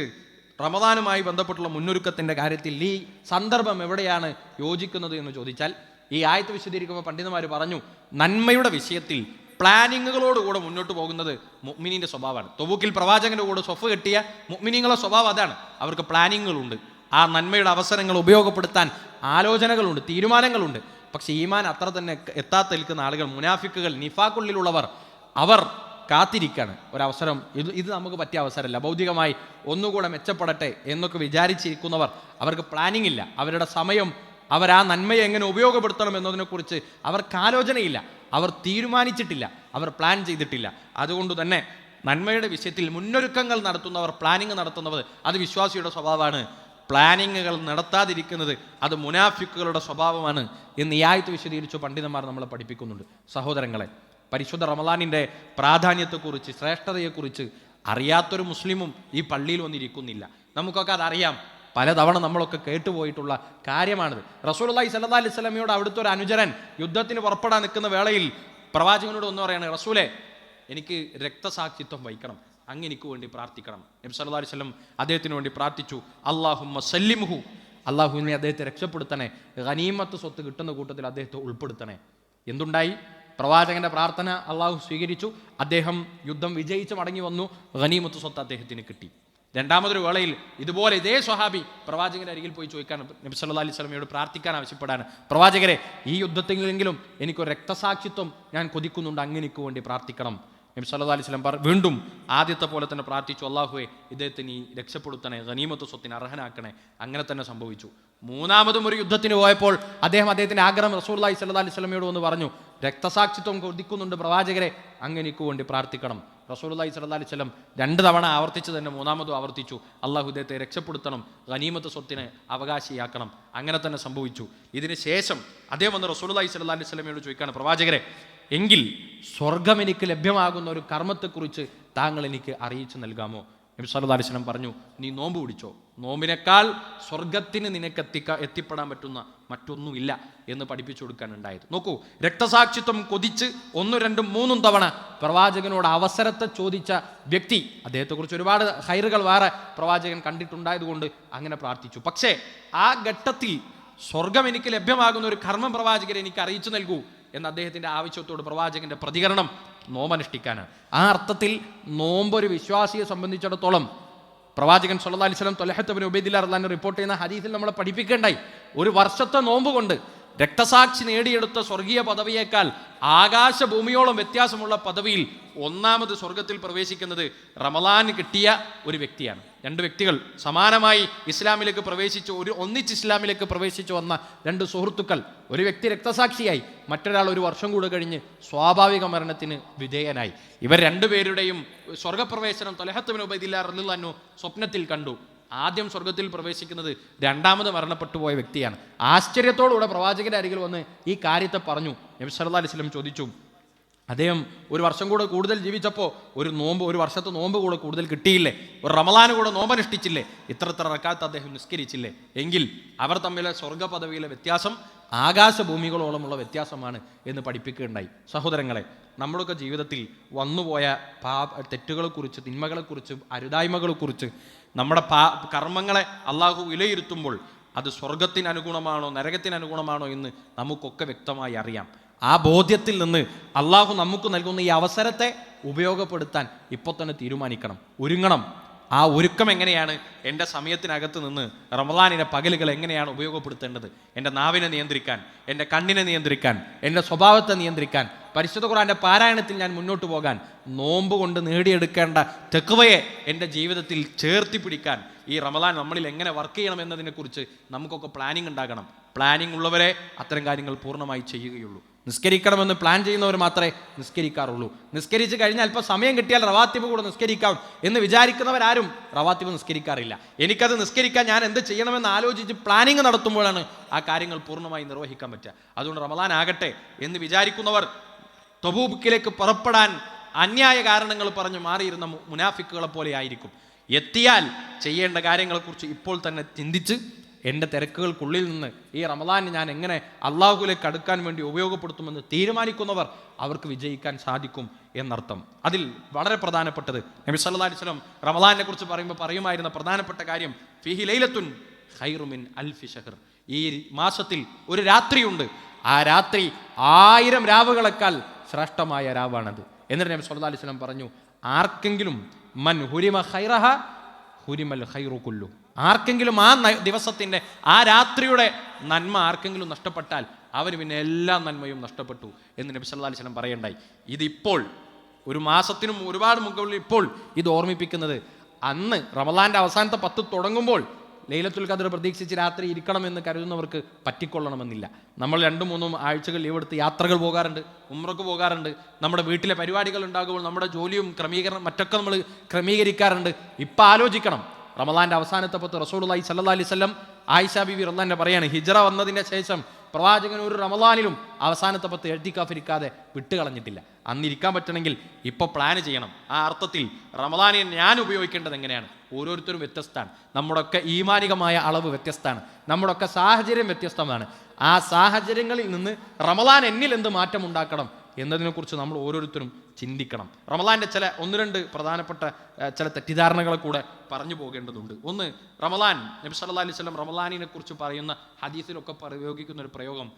റമദാനുമായി ബന്ധപ്പെട്ടുള്ള മുന്നൊരുക്കത്തിൻ്റെ കാര്യത്തിൽ ഈ സന്ദർഭം എവിടെയാണ് യോജിക്കുന്നത് എന്ന് ചോദിച്ചാൽ, ഈ ആയത്ത് വിശദീകരിക്കുമ്പോൾ പണ്ഡിതന്മാർ പറഞ്ഞു, നന്മയുടെ വിഷയത്തിൽ പ്ലാനിങ്ങുകളോടുകൂടെ മുന്നോട്ട് പോകുന്നത് മുഅ്മിനീൻ്റെ സ്വഭാവമാണ്. തബൂക്കിൽ പ്രവാചകന്റെ കൂടെ സ്വഫ് കെട്ടിയ മുഅ്മിനീങ്ങളുടെ സ്വഭാവം അതാണ്. അവർക്ക് പ്ലാനിങ്ങുകളുണ്ട്, ആ നന്മയുടെ അവസരങ്ങൾ ഉപയോഗപ്പെടുത്താൻ ആലോചനകളുണ്ട്, തീരുമാനങ്ങളുണ്ട്. പക്ഷേ ഈമാൻ അത്ര തന്നെ എത്താത്ത നിൽക്കുന്ന ആളുകൾ, മുനാഫിക്കുകൾ, നിഫാഖുള്ളിലുള്ളവർ, അവർ കാത്തിരിക്കുകയാണ് ഒരവസരം. ഇത് നമുക്ക് പറ്റിയ അവസരമല്ല, ഭൗതികമായി ഒന്നുകൂടെ മെച്ചപ്പെടട്ടെ എന്നൊക്കെ വിചാരിച്ചിരിക്കുന്നവർ, അവർക്ക് പ്ലാനിങ് ഇല്ല. അവരുടെ സമയം, അവർ ആ നന്മയെ എങ്ങനെ ഉപയോഗപ്പെടുത്തണം എന്നതിനെക്കുറിച്ച് അവർക്ക് ആലോചനയില്ല, അവർ തീരുമാനിച്ചിട്ടില്ല, അവർ പ്ലാൻ ചെയ്തിട്ടില്ല. അതുകൊണ്ട് തന്നെ നന്മയുടെ വിഷയത്തിൽ മുന്നൊരുക്കങ്ങൾ നടത്തുന്നവർ, പ്ലാനിങ് നടത്തുന്നവർ, അത് വിശ്വാസിയുടെ സ്വഭാവമാണ്. പ്ലാനിങ്ങുകൾ നടത്താതിരിക്കുന്നത് അത് മുനാഫിക്കുകളുടെ സ്വഭാവമാണ് എന്ന് ഈ ആയത്ത് വിശദീകരിച്ചു പണ്ഡിതന്മാർ നമ്മളെ പഠിപ്പിക്കുന്നുണ്ട്. സഹോദരങ്ങളെ, പരിശുദ്ധ റമദാനിൻ്റെ പ്രാധാന്യത്തെക്കുറിച്ച്, ശ്രേഷ്ഠതയെക്കുറിച്ച് അറിയാത്തൊരു മുസ്ലിമും ഈ പള്ളിയിൽ വന്നിരിക്കുന്നില്ല. നമുക്കൊക്കെ അതറിയാം, പലതവണ നമ്മളൊക്കെ കേട്ടുപോയിട്ടുള്ള കാര്യമാണിത്. റസൂലുള്ളാഹി സ്വല്ലല്ലാഹി അലൈഹി വസല്ലമയോട് അവിടുത്തെ ഒരു അനുചരൻ യുദ്ധത്തിന് പുറപ്പെടാൻ നിൽക്കുന്ന വേളയിൽ പ്രവാചകനോട് ഒന്ന് പറയാണ്, റസൂലെ, എനിക്ക് രക്തസാക്ഷിത്വം വഹിക്കണം, അങ്ങ് എനിക്ക് വേണ്ടി പ്രാർത്ഥിക്കണം. നബി സല്ലല്ലാഹു അലൈഹി വസല്ലം അദ്ദേഹത്തിന് വേണ്ടി പ്രാർത്ഥിച്ചു. അല്ലാഹുമ്മ സല്ലിംഹു, അള്ളാഹുവിനെ അദ്ദേഹത്തെ രക്ഷപ്പെടുത്തണേ, ഗനീമത്ത് സ്വത്ത് കിട്ടുന്ന കൂട്ടത്തിൽ അദ്ദേഹത്തെ ഉൾപ്പെടുത്തണേ. എന്തുണ്ടായി? പ്രവാചകന്റെ പ്രാർത്ഥന അള്ളാഹു സ്വീകരിച്ചു. അദ്ദേഹം യുദ്ധം വിജയിച്ച് മടങ്ങി വന്നു, ഗനീമത്ത് സ്വത്ത് അദ്ദേഹത്തിന് കിട്ടി. രണ്ടാമതൊരു വേളയിൽ ഇതുപോലെ ഇതേ സ്വഹാബി പ്രവാചകന്റെ അരികിൽ പോയി ചോദിക്കാൻ, നബി സല്ലല്ലാഹു അലൈഹി വസല്ലമയോട് പ്രാർത്ഥിക്കാൻ ആവശ്യപ്പെടാണ്, പ്രവാചകരെ, ഈ യുദ്ധത്തിലെങ്കിലും എനിക്കൊരു രക്തസാക്ഷിത്വം ഞാൻ കൊതിക്കുന്നുണ്ട്, അങ്ങ് എനിക്ക് വേണ്ടി പ്രാർത്ഥിക്കണം. നബി സല്ലല്ലാഹു അലൈഹി വസല്ലം വീണ്ടും ആദ്യത്തെ പോലെ തന്നെ പ്രാർത്ഥിച്ചു, അല്ലാഹുവേ, ഇദ്ദേഹത്തിന് ഈ രക്ഷപ്പെടുത്തണേ, ഗനീമത്ത് സ്വത്തിന് അർഹനാക്കണേ. അങ്ങനെ തന്നെ സംഭവിച്ചു. മൂന്നാമതും ഒരു യുദ്ധത്തിന് പോയപ്പോൾ അദ്ദേഹത്തിന്റെ ആഗ്രഹം റസൂലുള്ളാഹി സ്വല്ലല്ലാഹു അലൈഹി വസല്ലമയോട് ഒന്ന് പറഞ്ഞു, രക്തസാക്ഷിത്വം കൊതിക്കുന്നുണ്ട് പ്രവാചകരെ, അങ്ങ് എനിക്ക് വേണ്ടി പ്രാർത്ഥിക്കണം. റസൂലുള്ളാഹി സ്വല്ലല്ലാഹു അലൈഹി വസല്ലം 2 തവണ ആവർത്തിച്ച് തന്നെ മൂന്നാമതും ആവർത്തിച്ചു, അള്ളാഹു ഇദ്ദേഹത്തെ രക്ഷപ്പെടുത്തണം, ഗനീമത്ത് സ്വത്തിന് അവകാശിയാക്കണം. അങ്ങനെ തന്നെ സംഭവിച്ചു. ഇതിന് ശേഷം അദ്ദേഹം വന്ന് റസൂലുള്ളാഹി സ്വല്ലല്ലാഹു അലൈഹി വസല്ലമയോട് ചോദിക്കുകയാണ്, പ്രവാചകരെ, എങ്കിൽ സ്വർഗം എനിക്ക് ലഭ്യമാകുന്ന ഒരു കർമ്മത്തെക്കുറിച്ച് താങ്കൾ എനിക്ക് അറിയിച്ചു നൽകാമോ? നബി സല്ലല്ലാഹു അലൈഹി വസല്ലം പറഞ്ഞു, നീ നോമ്പ് പിടിച്ചോ, നോമ്പിനേക്കാൾ സ്വർഗത്തിന് നിനക്ക് എത്തിപ്പെടാൻ പറ്റുന്ന മറ്റൊന്നുമില്ല എന്ന് പഠിപ്പിച്ചു കൊടുക്കാനുണ്ടായത്. നോക്കൂ, രക്തസാക്ഷിത്വം കൊതിച്ച് 1, 2, 3 തവണ പ്രവാചകനോട് അവസരത്തെ ചോദിച്ച വ്യക്തി, അദ്ദേഹത്തെക്കുറിച്ച് ഒരുപാട് ഹൈറുകൾ വേറെ പ്രവാചകൻ കണ്ടിട്ടുണ്ടായതുകൊണ്ട് അങ്ങനെ പ്രാർത്ഥിച്ചു. പക്ഷേ ആ ഘട്ടത്തിൽ സ്വർഗം എനിക്ക് ലഭ്യമാകുന്ന ഒരു കർമ്മം പ്രവാചകരെ എനിക്ക് അറിയിച്ചു നൽകൂ എന്ന അദ്ദേഹത്തിൻ്റെ ആവശ്യത്തോട് പ്രവാചകന്റെ പ്രതികരണം നോമ്പനുഷ്ഠിക്കാനാണ്. ആ അർത്ഥത്തിൽ നോമ്പൊരു വിശ്വാസിയെ സംബന്ധിച്ചിടത്തോളം പ്രവാചകൻ സല്ലല്ലാഹു അലൈഹി വസല്ലം ത്വൽഹത്ത് ഇബ്നു ഉബൈദില്ലാഹ് റളിയല്ലാഹു അൻഹു റിപ്പോർട്ട് ചെയ്യുന്ന ഹദീസിൽ നമ്മളെ പഠിപ്പിക്കേണ്ടായി, ഒരു വർഷത്തെ നോമ്പ് കൊണ്ട് രക്തസാക്ഷി നേടിയെടുത്ത സ്വർഗീയ പദവിയേക്കാൾ ആകാശഭൂമിയോളം വ്യത്യാസമുള്ള പദവിയിൽ ഒന്നാമത് സ്വർഗത്തിൽ പ്രവേശിക്കുന്നത് റമളാൻ കിട്ടിയ ഒരു വ്യക്തിയാണ്. 2 വ്യക്തികൾ സമാനമായി ഇസ്ലാമിലേക്ക് ഒന്നിച്ച് ഇസ്ലാമിലേക്ക് പ്രവേശിച്ചു വന്ന 2 സുഹൃത്തുക്കൾ. ഒരു വ്യക്തി രക്തസാക്ഷിയായി, മറ്റൊരാൾ ഒരു വർഷം കൂടെ കഴിഞ്ഞ് സ്വാഭാവിക മരണത്തിന് വിധേയനായി. ഇവർ 2 പേരുടെയും സ്വർഗപ്രവേശനം ത്വൽഹത്ത് ഇബ്നു ഉബൈദില്ലാഹ് റളിയല്ലാഹു അൻഹു സ്വപ്നത്തിൽ കണ്ടു. ആദ്യം സ്വർഗത്തിൽ പ്രവേശിക്കുന്നത് രണ്ടാമത് മരണപ്പെട്ടു പോയ വ്യക്തിയാണ്. ആശ്ചര്യത്തോടുകൂടെ പ്രവാചകന്റെ അരികിൽ വന്ന് ഈ കാര്യത്തെ പറഞ്ഞു. നബി സല്ലല്ലാഹു അലൈഹി വസല്ലം ചോദിച്ചു, അദ്ദേഹം ഒരു വർഷം കൂടെ കൂടുതൽ ജീവിച്ചപ്പോൾ ഒരു വർഷത്തെ നോമ്പ് കൂടെ കൂടുതൽ കിട്ടിയില്ലേ? ഒരു റമളാൻ കൂടെ നോമ്പനുഷ്ഠിച്ചില്ലേ? ഇത്ര റക്അത്ത് അദ്ദേഹം നിസ്കരിച്ചില്ലേ? എങ്കിൽ അവർ തമ്മിലെ സ്വർഗ പദവിയിലെ വ്യത്യാസം ആകാശഭൂമികളോളമുള്ള വ്യത്യാസമാണ് എന്ന് പഠിപ്പിക്കുകയുണ്ടായി. സഹോദരങ്ങളെ, നമ്മുടെയൊക്കെ ജീവിതത്തിൽ വന്നുപോയ തെറ്റുകളെക്കുറിച്ച്, തിന്മകളെക്കുറിച്ച്, അരുതായ്മകളെക്കുറിച്ച്, നമ്മുടെ കർമ്മങ്ങളെ അള്ളാഹു വിലയിരുത്തുമ്പോൾ അത് സ്വർഗത്തിന് അനുഗുണമാണോ നരകത്തിന് അനുഗുണമാണോ എന്ന് നമുക്കൊക്കെ വ്യക്തമായി അറിയാം. ആ ബോധ്യത്തിൽ നിന്ന് അള്ളാഹു നമുക്ക് നൽകുന്ന ഈ അവസരത്തെ ഉപയോഗപ്പെടുത്താൻ ഇപ്പോൾ തന്നെ തീരുമാനിക്കണം, ഒരുങ്ങണം. ആ ഒരുക്കം എങ്ങനെയാണ്? എൻ്റെ സമയത്തിനകത്ത് നിന്ന് റമളാനിലെ പകലുകൾ എങ്ങനെയാണ് ഉപയോഗപ്പെടുത്തേണ്ടത്? എൻ്റെ നാവിനെ നിയന്ത്രിക്കാൻ, എൻ്റെ കണ്ണിനെ നിയന്ത്രിക്കാൻ, എൻ്റെ സ്വഭാവത്തെ നിയന്ത്രിക്കാൻ, പരിശുദ്ധ ഖുർആന്റെ പാരായണത്തിൽ ഞാൻ മുന്നോട്ട് പോകാൻ, നോമ്പ് കൊണ്ട് നേടിയെടുക്കേണ്ട തെക്കുവയെ എൻ്റെ ജീവിതത്തിൽ ചേർത്തി പിടിക്കാൻ ഈ റമദാൻ നമ്മളിൽ എങ്ങനെ വർക്ക് ചെയ്യണം എന്നതിനെക്കുറിച്ച് നമുക്കൊക്കെ പ്ലാനിങ് ഉണ്ടാകണം. പ്ലാനിങ് ഉള്ളവരെ അത്തരം കാര്യങ്ങൾ പൂർണ്ണമായി ചെയ്യുകയുള്ളൂ. നിസ്കരിക്കണമെന്ന് പ്ലാൻ ചെയ്യുന്നവർ മാത്രമേ നിസ്കരിക്കാറുള്ളൂ. നിസ്കരിച്ച് കഴിഞ്ഞാൽ അല്പം സമയം കിട്ടിയാൽ റവാത്തിബ് കൂടെ നിസ്കരിക്കാം എന്ന് വിചാരിക്കുന്നവരാരും റവാത്തിബ് നിസ്കരിക്കാറില്ല. എനിക്കത് നിസ്കരിക്കാൻ ഞാൻ എന്ത് ചെയ്യണമെന്ന് ആലോചിച്ച് പ്ലാനിങ് നടത്തുമ്പോഴാണ് ആ കാര്യങ്ങൾ പൂർണ്ണമായി നിർവഹിക്കാൻ പറ്റുക. അതുകൊണ്ട് റമദാൻ ആകട്ടെ എന്ന് വിചാരിക്കുന്നവർ തബൂക്കിലേക്ക് പുറപ്പെടാൻ അന്യായ കാരണങ്ങൾ പറഞ്ഞു മാറിയിരുന്ന മുനാഫിക്കുകളെ പോലെ ആയിരിക്കും. എത്തിയാൽ ചെയ്യേണ്ട കാര്യങ്ങളെക്കുറിച്ച് ഇപ്പോൾ തന്നെ ചിന്തിച്ച് എൻ്റെ തിരക്കുകൾക്കുള്ളിൽ നിന്ന് ഈ റമദാൻ ഞാൻ എങ്ങനെ അള്ളാഹുലേക്ക് അടുക്കാൻ വേണ്ടി ഉപയോഗപ്പെടുത്തുമെന്ന് തീരുമാനിക്കുന്നവർ അവർക്ക് വിജയിക്കാൻ സാധിക്കും എന്നർത്ഥം. അതിൽ വളരെ പ്രധാനപ്പെട്ടത് നബി സല്ലല്ലാഹു അലൈഹി വസല്ലം റമദാനെ കുറിച്ച് പറയുമായിരുന്ന പ്രധാനപ്പെട്ട കാര്യം ഫീഹി ലൈലത്തുൻ ഖൈറു മിൻ അൽഫി ശഹർ. ഈ മാസത്തിൽ ഒരു രാത്രിയുണ്ട്, ആ രാത്രി 1000 രാവുകളെക്കാൾ ശ്രേഷ്ഠമായ രാവാണത്. എന്നിട്ട് നബി സല്ലല്ലാഹു അലൈഹി വസല്ലം പറഞ്ഞു, ആർക്കെങ്കിലും മൻ ഹുരിമ ഖൈറഹ ഹുരിമൽ ഖൈറു കുല്ലു. ആർക്കെങ്കിലും ആ ദിവസത്തിൻ്റെ ആ രാത്രിയുടെ നന്മ ആർക്കെങ്കിലും നഷ്ടപ്പെട്ടാൽ അവന് പിന്നെ എല്ലാ നന്മയും നഷ്ടപ്പെട്ടു എന്ന് നബി സല്ലല്ലാഹു അലൈഹി വസല്ലം പറയണ്ടായി. ഇതിപ്പോൾ ഒരു മാസത്തിനും ഒരുപാട് മുകളിൽ ഇപ്പോൾ ഇത് ഓർമ്മിപ്പിക്കുന്നത് അന്ന് റമദാന്റെ അവസാനത്തെ 10 തുടങ്ങുമ്പോൾ ലൈലത്തുൽ ഖദ്ർ പ്രതീക്ഷിച്ച് രാത്രി ഇരിക്കണമെന്ന് കരുതുന്നവർക്ക് പറ്റിക്കൊള്ളണമെന്നില്ല. നമ്മൾ 2-3 ആഴ്ചകൾ ലീവ് എടുത്ത് യാത്രകൾ പോകാറുണ്ട്, ഉംറക്ക് പോകാറുണ്ട്, നമ്മുടെ വീട്ടിലെ പരിപാടികൾ ഉണ്ടാകുമ്പോൾ നമ്മുടെ ജോലിയും ക്രമീകരണം മറ്റൊക്കെ നമ്മൾ ക്രമീകരിക്കാറുണ്ട്. ഇപ്പം ആലോചിക്കണം, റമദാന്റെ അവസാനത്തെ 10 റസൂലുള്ളാഹി സ്വല്ലല്ലാഹു അലൈഹി വസല്ലം ആയിഷ ബീവി റളിയല്ലാഹു അൻഹ പറയാണ്, ഹിജ്റ വന്നതിൻ്റെ ശേഷം പ്രവാചകൻ ഒരു റമദാനിലും അവസാനത്തെ 10 എഴുത്തിക്കാഫിരിക്കാതെ വിട്ടുകളഞ്ഞിട്ടില്ല. അന്നിരിക്കാൻ പറ്റണമെങ്കിൽ ഇപ്പോൾ പ്ലാൻ ചെയ്യണം. ആ അർത്ഥത്തിൽ റമദാനെ ഞാൻ ഉപയോഗിക്കേണ്ടത് എങ്ങനെയാണ്? ഓരോരുത്തരും വ്യത്യസ്തമാണ്. നമ്മുടെയൊക്കെ ഈമാനികമായ അളവ് വ്യത്യസ്തമാണ്. നമ്മുടെയൊക്കെ സാഹചര്യം വ്യത്യസ്തമാണ്. ആ സാഹചര്യങ്ങളിൽ നിന്ന് റമദാൻ എന്നിൽ എന്ത് മാറ്റം ഉണ്ടാക്കണം എന്നതിനെക്കുറിച്ച് നമ്മൾ ഓരോരുത്തരും ചിന്തിക്കണം. റമദാൻ്റെ 1-2 പ്രധാനപ്പെട്ട ചില തെറ്റിദ്ധാരണകളെ കൂടെ പറഞ്ഞു പോകേണ്ടതുണ്ട്. ഒന്ന്, റമദാൻ നബി സല്ലല്ലാഹു അലൈഹി വസല്ലം റമദാനിനെ കുറിച്ച് പറയുന്ന ഹദീസിലൊക്കെ പ്രയോഗിക്കുന്ന ഒരു പ്രയോഗം,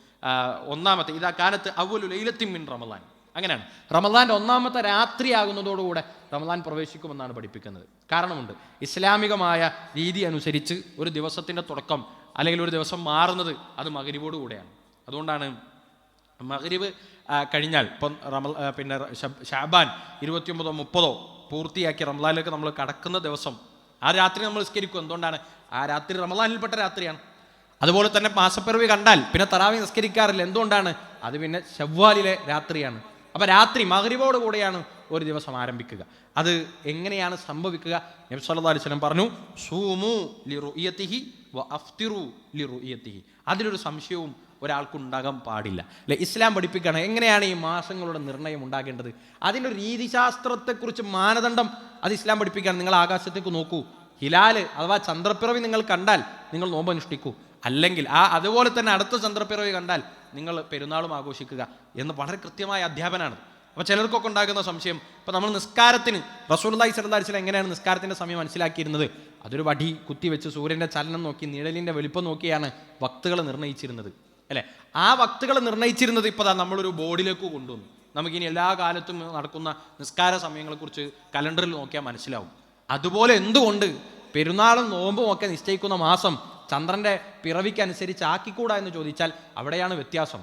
ഒന്നാമത്തെ ഇദാ കാനത്ത് അവ്വലു ലൈലത്തിൻ മിൻ റമദാൻ. അങ്ങനെയാണ്, റമദാൻ്റെ 1-ാമത്തെ രാത്രിയാകുന്നതോടുകൂടെ റമദാൻ പ്രവേശിക്കുമെന്നാണ് പഠിപ്പിക്കുന്നത്. കാരണമുണ്ട്. ഇസ്ലാമികമായ രീതി അനുസരിച്ച് ഒരു ദിവസത്തിൻ്റെ തുടക്കം അല്ലെങ്കിൽ ഒരു ദിവസം മാറുന്നത് അത് മഗ്രിബോട് കൂടെയാണ്. അതുകൊണ്ടാണ് മഗ്രിബ് കഴിഞ്ഞാൽ ഇപ്പം പിന്നെ ശഅബാൻ 29-30 പൂർത്തിയാക്കി റമദാനിലേക്ക് നമ്മൾ കടക്കുന്ന ദിവസം ആ രാത്രി നമ്മൾ നിസ്കരിക്കും. എന്തുകൊണ്ടാണ്? ആ രാത്രി റമദാനിൽപ്പെട്ട രാത്രിയാണ്. അതുപോലെ തന്നെ മാസപ്പിറവി കണ്ടാൽ പിന്നെ തറാവി നിസ്കരിക്കാറില്ല. എന്തുകൊണ്ടാണ്? അത് പിന്നെ ശവ്വാലിലെ രാത്രിയാണ്. അപ്പം രാത്രി മഗ്രിബോട് കൂടെയാണ് ഒരു ദിവസം ആരംഭിക്കുക. അത് എങ്ങനെയാണ് സംഭവിക്കുക? നബി സല്ലല്ലാഹു അലൈഹി വസല്ലം പറഞ്ഞു, സൂമു ലിറുയതിഹി വ അഫ്തിറു ലിറുയതിഹി. അതിലൊരു സംശയവും ഒരാൾക്കുണ്ടാകാൻ പാടില്ല. അല്ലെ, ഇസ്ലാം പഠിപ്പിക്കുകയാണ് എങ്ങനെയാണ് ഈ മാസങ്ങളുടെ നിർണ്ണയം ഉണ്ടാകേണ്ടത്. അതിൻ്റെ രീതിശാസ്ത്രത്തെക്കുറിച്ച് മാനദണ്ഡം അത് ഇസ്ലാം പഠിപ്പിക്കുകയാണ്. നിങ്ങൾ ആകാശത്തേക്ക് നോക്കൂ, ഹിലാല് അഥവാ ചന്ദ്രപ്പിറവി നിങ്ങൾ കണ്ടാൽ നിങ്ങൾ നോമ്പ് അനുഷ്ഠിക്കൂ, അല്ലെങ്കിൽ അതുപോലെ തന്നെ അടുത്ത ചന്ദ്രപ്പിറവി കണ്ടാൽ നിങ്ങൾ പെരുന്നാളും ആഘോഷിക്കുക എന്ന് വളരെ കൃത്യമായ അധ്യാപനമാണ്. അപ്പോൾ ചിലർക്കൊക്കെ ഉണ്ടാകുന്ന സംശയം, ഇപ്പോൾ നമ്മൾ നിസ്കാരത്തിന് റസൂലുള്ളാഹി സ്വല്ലല്ലാഹു അലൈഹി വസല്ലം എങ്ങനെയാണ് നിസ്കാരത്തിൻ്റെ സമയം മനസ്സിലാക്കിയിരുന്നത്? അതൊരു വടി കുത്തിവെച്ച് സൂര്യൻ്റെ ചലനം നോക്കി നിഴലിൻ്റെ വലിപ്പം നോക്കിയാണ് വക്തുകൾ നിർണ്ണയിച്ചിരുന്നത്. അല്ലേ, ആ വക്തുകൾ നിർണ്ണയിച്ചിരുന്നത് ഇപ്പോൾ നമ്മളൊരു ബോർഡിലേക്ക് കൊണ്ടുവന്നു. നമുക്കിനി എല്ലാ കാലത്തും നടക്കുന്ന നിസ്കാര സമയങ്ങളെക്കുറിച്ച് കലണ്ടറിൽ നോക്കിയാൽ മനസ്സിലാവും. അതുപോലെ എന്തുകൊണ്ട് പെരുന്നാളും നോമ്പും ഒക്കെ നിശ്ചയിക്കുന്ന മാസം ചന്ദ്രൻ്റെ പിറവിക്കനുസരിച്ച് ആക്കിക്കൂടാ എന്ന് ചോദിച്ചാൽ അവിടെയാണ് വ്യത്യാസം.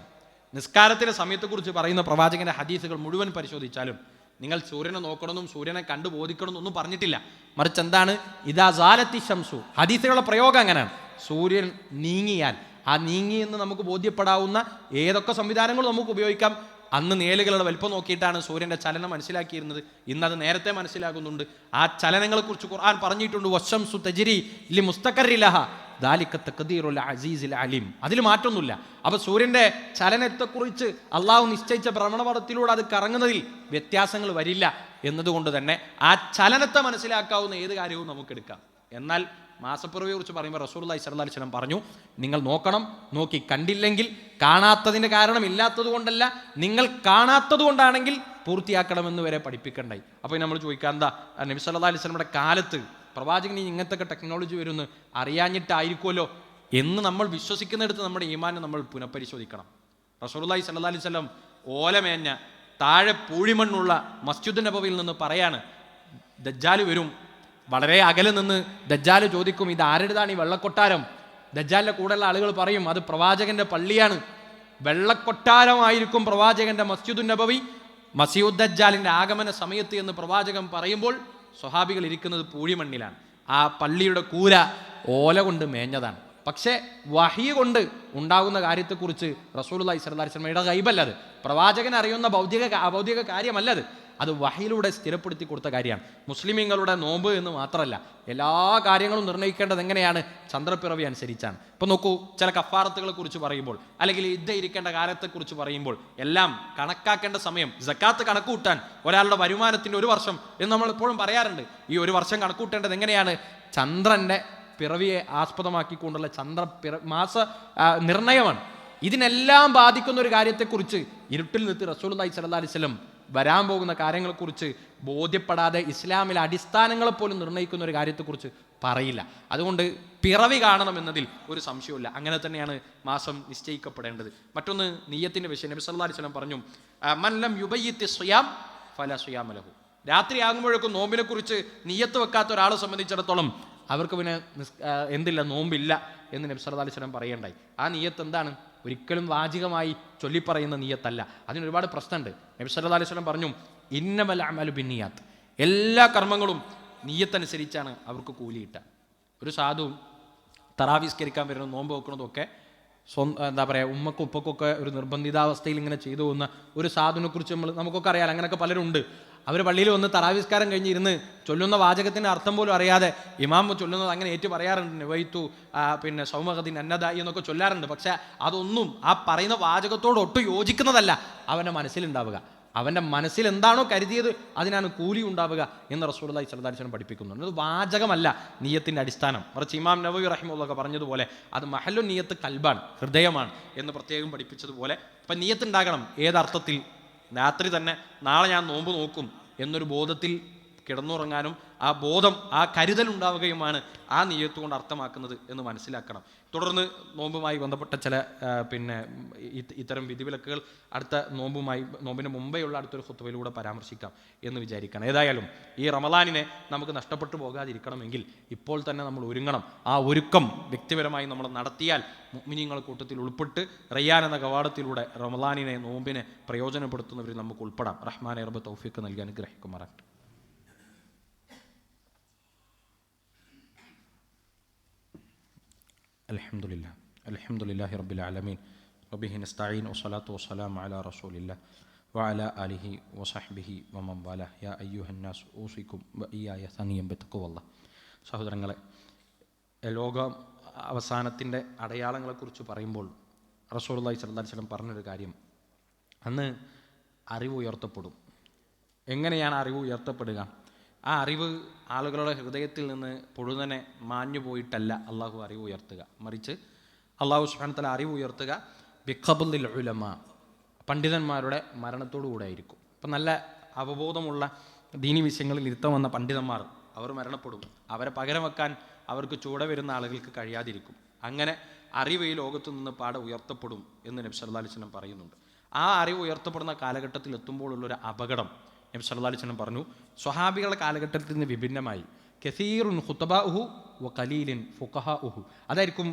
നിസ്കാരത്തിൻ്റെ സമയത്തെക്കുറിച്ച് പറയുന്ന പ്രവാചകന്റെ ഹദീസുകൾ മുഴുവൻ പരിശോധിച്ചാലും നിങ്ങൾ സൂര്യനെ നോക്കണമെന്നും സൂര്യനെ കണ്ടു ബോധിക്കണമെന്നൊന്നും പറഞ്ഞിട്ടില്ല. മറിച്ച് എന്താണ്? ഇദാ സാലത്തി ശംസു. ഹദീസുകളുടെ പ്രയോഗം അങ്ങനെയാണ്. സൂര്യൻ നീങ്ങിയാൽ, ആ നീങ്ങി എന്ന് നമുക്ക് ബോധ്യപ്പെടാവുന്ന ഏതൊക്കെ സംവിധാനങ്ങളും നമുക്ക് ഉപയോഗിക്കാം. അന്ന് നേലുകളുടെ വലിപ്പം നോക്കിയിട്ടാണ് സൂര്യൻ്റെ ചലനം മനസ്സിലാക്കിയിരുന്നത്. ഇന്നത് നേരത്തെ മനസ്സിലാകുന്നുണ്ട്. ആ ചലനങ്ങളെക്കുറിച്ച് ഖുർആൻ പറഞ്ഞിട്ടുണ്ട്, വശംസു തജ്രി ലി മുസ്തഖറിലഹ ദാലിക തഖ്ദീറുൽ അസീസിൽ അലീം. അതിൽ മാറ്റൊന്നുമില്ല. അപ്പോൾ സൂര്യൻ്റെ ചലനത്തെക്കുറിച്ച് അള്ളാഹു നിശ്ചയിച്ച ഭ്രമണപഥത്തിലൂടെ അത് കറങ്ങുന്നതിൽ വ്യത്യാസങ്ങൾ വരില്ല എന്നതുകൊണ്ട് തന്നെ ആ ചലനത്തെ മനസ്സിലാക്കാവുന്ന ഏത് കാര്യവും നമുക്കെടുക്കാം. എന്നാൽ മാസപ്പിറവിയെ കുറിച്ച് പറയുമ്പോൾ റസൂലുള്ളാഹി സ്വല്ലല്ലാഹു അലൈഹി വസല്ലം പറഞ്ഞു, നിങ്ങൾ നോക്കണം, നോക്കി കണ്ടില്ലെങ്കിൽ, കാണാത്തതിൻ്റെ കാരണം ഇല്ലാത്തത് കൊണ്ടല്ല, നിങ്ങൾ കാണാത്തത് കൊണ്ടാണെങ്കിൽ പൂർത്തിയാക്കണമെന്ന് വരെ പഠിപ്പിക്കണ്ടായി. അപ്പോൾ നമ്മൾ ചോദിക്കാം, എന്താ നബി സല്ലല്ലാഹു അലൈഹി വസല്ലമയുടെ കാലത്ത് പ്രവാചകന് ഇങ്ങനത്തെ ടെക്നോളജി വരുമെന്ന് അറിയാഞ്ഞിട്ടായിരിക്കുമല്ലോ എന്ന് നമ്മൾ വിശ്വസിക്കുന്നിടത്ത് നമ്മുടെ ഈമാനെ നമ്മൾ പുനഃപരിശോധിക്കണം. റസൂലുള്ളാഹി സ്വല്ലല്ലാഹു അലൈഹി വസല്ലം ഓലമേഞ്ഞ താഴെ പൂഴിമണ്ണുള്ള മസ്ജിദ് നബവിയിൽ നിന്ന് പറയാണ്, ദജ്ജാൽ വരും. വളരെ അകലെ നിന്ന് ദജ്ജാൽ ചോദിക്കും, ഇത് ആരുടേതാണ് ഈ വെള്ളക്കൊട്ടാരം? ദജ്ജാലിൻ്റെ കൂടെയുള്ള ആളുകൾ പറയും, അത് പ്രവാചകന്റെ പള്ളിയാണ്. വെള്ളക്കൊട്ടാരമായിരിക്കും പ്രവാചകന്റെ മസ്ജിദുൻ നബവി മസീഹുദ് ദജ്ജാലിന്റെ ആഗമന സമയത്ത് എന്ന് പ്രവാചകൻ പറയുമ്പോൾ സ്വഹാബികൾ ഇരിക്കുന്നത് പൂഴിമണ്ണിലാണ്. ആ പള്ളിയുടെ കൂര ഓല കൊണ്ട് മേഞ്ഞതാണ്. പക്ഷേ വഹി കൊണ്ട് ഉണ്ടാകുന്ന കാര്യത്തെക്കുറിച്ച് റസൂലുള്ളാഹി സ്വല്ലല്ലാഹി അലൈഹി വസല്ലമയുടെ ഗൈബല്ല അത്. പ്രവാചകൻ അറിയുന്ന അഭൗതിക കാര്യമല്ല അത്. അത് വഹിയിലൂടെ സ്ഥിരപ്പെടുത്തി കൊടുത്ത കാര്യമാണ്. മുസ്ലിമീങ്ങളുടെ നോമ്പ് എന്ന് മാത്രമല്ല, എല്ലാ കാര്യങ്ങളും നിർണ്ണയിക്കേണ്ടത് എങ്ങനെയാണ്? ചന്ദ്രപ്പിറവി അനുസരിച്ചാണ്. ഇപ്പം നോക്കൂ, ചില കഫാറത്തുകളെ കുറിച്ച് പറയുമ്പോൾ അല്ലെങ്കിൽ യുദ്ധ ഇരിക്കേണ്ട കാലത്തെക്കുറിച്ച് പറയുമ്പോൾ എല്ലാം കണക്കാക്കേണ്ട സമയം, സക്കാത്ത് കണക്ക് കൂട്ടാൻ ഒരാളുടെ വരുമാനത്തിൻ്റെ 1 വർഷം എന്ന് നമ്മൾ എപ്പോഴും പറയാറുണ്ട്. ഈ 1 വർഷം കണക്ക് കൂട്ടേണ്ടത് എങ്ങനെയാണ്? ചന്ദ്രൻ്റെ പിറവിയെ ആസ്പദമാക്കിക്കൊണ്ടുള്ള മാസ നിർണയമാണ്. ഇതിനെല്ലാം ബാധിക്കുന്ന ഒരു കാര്യത്തെക്കുറിച്ച് ഇരുട്ടിൽ നിർത്തി റസൂലുള്ളാഹി സ്വല്ലല്ലാഹി അലൈഹി വസല്ലം വരാൻ പോകുന്ന കാര്യങ്ങളെക്കുറിച്ച് ബോധ്യപ്പെടാതെ ഇസ്ലാമിലെ അടിസ്ഥാനങ്ങളെപ്പോലും നിർണ്ണയിക്കുന്ന ഒരു കാര്യത്തെക്കുറിച്ച് പറയില്ല. അതുകൊണ്ട് പിറവി കാണണമെന്നതിൽ ഒരു സംശയമില്ല. അങ്ങനെ തന്നെയാണ് മാസം നിശ്ചയിക്കപ്പെടേണ്ടത്. മറ്റൊന്ന് നിയ്യത്തിൻ്റെ വിഷയം. നബി സല്ലല്ലാഹു അലൈഹി വസല്ലം പറഞ്ഞു, മൻ ലം യുബയ്യിത്തി സിയാം ഫലാ സിയാമ ലഹു. രാത്രി ആകുമ്പോഴേക്കും നോമ്പിനെ കുറിച്ച് നിയ്യത്ത് വെക്കാത്ത ഒരാളെ സംബന്ധിച്ചിടത്തോളം അവർക്ക് പിന്നെ എന്തില്ല, നോമ്പില്ല എന്ന് നബി സല്ലല്ലാഹു അലൈഹി വസല്ലം പറയേണ്ടായി. ആ നിയ്യത്ത് എന്താണ്? ഒരിക്കലും വാചികമായി ചൊല്ലിപ്പറയുന്ന നിയ്യത്തല്ല. അതിന് ഒരുപാട് പ്രശ്നമുണ്ട്. നബി സല്ലല്ലാഹു അലൈഹി വസല്ലം പറഞ്ഞു, ഇന്നമൽ അമലു ബിന്നിയാത്ത്. എല്ലാ കർമ്മങ്ങളും നിയ്യത്തനുസരിച്ചാണ് അവർക്ക് കൂലി കിട്ടുക. ഒരു സാധുവും തറാവിസ്കരിക്കാൻ വരുന്നതും നോമ്പ് വെക്കുന്നതും ഒക്കെ എന്താ പറയുക, ഉമ്മക്കും ഉപ്പക്കൊക്കെ ഒരു നിർബന്ധിതാവസ്ഥയിൽ ഇങ്ങനെ ചെയ്തു പോകുന്ന ഒരു സാധുവിനെ കുറിച്ച് നമുക്കൊക്കെ അറിയാം. അങ്ങനെയൊക്കെ പലരുണ്ട്. അവർ പള്ളിയിൽ വന്ന് തറാവിസ്കാരം കഴിഞ്ഞിരുന്ന് ചൊല്ലുന്ന വാചകത്തിൻ്റെ അർത്ഥം പോലും അറിയാതെ ഇമാം ചൊല്ലുന്നത് അങ്ങനെ ഏറ്റു പറയാറുണ്ട്. വൈത്തു പിന്നെ സൗമഹദീൻ അന്നദായി എന്നൊക്കെ ചൊല്ലാറുണ്ട്. പക്ഷെ അതൊന്നും ആ പറയുന്ന വാചകത്തോട് ഒട്ടും യോജിക്കുന്നതല്ല അവൻ്റെ മനസ്സിലുണ്ടാവുക. അവൻ്റെ മനസ്സിൽ എന്താണോ കരുതിയത് അതിനാണ് കൂലി ഉണ്ടാവുക എന്ന് റസൂലുള്ളാഹി സ്വല്ലല്ലാഹി അലൈഹി വസല്ലം പഠിപ്പിക്കുന്നുണ്ട്. അത് വാചകമല്ല നിയ്യത്തിൻ്റെ അടിസ്ഥാനം. മറിച്ച് ഇമാം നവവി റഹിമഹുള്ളാഹ് പറഞ്ഞതുപോലെ അത് മഹല്ലു നിയ്യത്ത് കൽബാണ്, ഹൃദയമാണ് എന്ന് പ്രത്യേകം പഠിപ്പിച്ചതുപോലെ ഇപ്പം നിയ്യത്ത് ഉണ്ടാകണം. ഏതർത്ഥത്തിൽ? രാത്രി തന്നെ നാളെ ഞാൻ നോമ്പ് നോക്കും എന്നൊരു ബോധത്തിൽ കിടന്നുറങ്ങാനും ആ ബോധം, ആ കരുതൽ ഉണ്ടാവുകയുമാണ് ആ നിയ്യത്ത് കൊണ്ട് അർത്ഥമാക്കുന്നത് എന്ന് മനസ്സിലാക്കണം. തുടർന്ന് നോമ്പുമായി ബന്ധപ്പെട്ട ചില ഇത്തരം വിധിവിലക്കുകൾ അടുത്ത നോമ്പിന് മുമ്പേയുള്ള അടുത്തൊരു ഖുത്ബയിലൂടെ പരാമർശിക്കാം എന്ന് വിചാരിക്കണം. ഏതായാലും ഈ റമളാനിനെ നമുക്ക് നഷ്ടപ്പെട്ടു പോകാതിരിക്കണമെങ്കിൽ ഇപ്പോൾ തന്നെ നമ്മൾ ഒരുങ്ങണം. ആ ഒരുക്കം വ്യക്തിപരമായി നമ്മൾ നടത്തിയാൽ മുഅ്മിനീങ്ങളുടെ കൂട്ടത്തിൽ ഉൾപ്പെട്ട് റയ്യാൻ എന്ന കവാടത്തിലൂടെ റമളാനിനെ, നോമ്പിനെ പ്രയോജനപ്പെടുത്തുന്നവരിൽ നമുക്ക് ഉൾപ്പെടാം. റഹ്മാനെ റബ്ബ് തൗഫീഖ് നൽകി അനുഗ്രഹിക്കുമാറാകട്ടെ. അൽഹംദുലില്ലാഹി റബ്ബിൽ ആലമീൻ വബിഹി നസ്തഈൻ വസ്സലാത്തു വസ്സലാമു അലാ റസൂലില്ലാഹ് വഅലാ ആലിഹി വസഹ്ബിഹി വമൻ വാലാഹ്. യാ അയ്യുഹന്നാസ് ഊസിക്കും വഇയ്യായ സനിയം ബിത്തഖ്വല്ലാഹ്. സഹോദരങ്ങളെ, ലോക അവസാനത്തിൻ്റെ അടയാളങ്ങളെക്കുറിച്ച് പറയുമ്പോൾ റസൂലുള്ളാഹി സ്വല്ലല്ലാഹി അലൈഹി വസല്ലം പറഞ്ഞൊരു കാര്യം, അന്ന് അറിവ് ഉയർത്തപ്പെടും. എങ്ങനെയാണ് അറിവ് ഉയർത്തപ്പെടുക? ആ അറിവ് ആളുകളുടെ ഹൃദയത്തിൽ നിന്ന് പൊടുന്നനെ മാഞ്ഞു പോയിട്ടല്ല അള്ളാഹു അറിവ് ഉയർത്തുക. മറിച്ച് അള്ളാഹു സുബ്ഹാനഹു വ തആല അറിവ് ഉയർത്തുക ബിഖബ്ലിൽ ഉലമാ, പണ്ഡിതന്മാരുടെ മരണത്തോടുകൂടെ ആയിരിക്കും. ഇപ്പം നല്ല അവബോധമുള്ള ദീനി വിഷയങ്ങളിൽ ഇരുത്തം വന്ന പണ്ഡിതന്മാർ അവർ മരണപ്പെടും. അവരെ പകരം വെക്കാൻ അവർക്ക് ചൂടെ വരുന്ന ആളുകൾക്ക് കഴിയാതിരിക്കും. അങ്ങനെ അറിവ് ഈ ലോകത്തു നിന്ന് പാടെ ഉയർത്തപ്പെടും എന്ന് നബി സല്ലല്ലാഹു അലൈഹി വസല്ലം പറയുന്നുണ്ട്. ആ അറിവ് ഉയർത്തപ്പെടുന്ന കാലഘട്ടത്തിൽ എത്തുമ്പോഴുള്ളൊരു അപകടം നബി സല്ലല്ലാഹു അലൈഹി വസല്ലം പറഞ്ഞു, സ്വഹാബികളുടെ കാലഘട്ടത്തിൽ നിന്ന് വിഭിന്നമായി കസീറുൻ ഖുതബാഉഹു വ ഖലീലിൻ ഫുഖഹാഉഹു. അതായിരിക്കും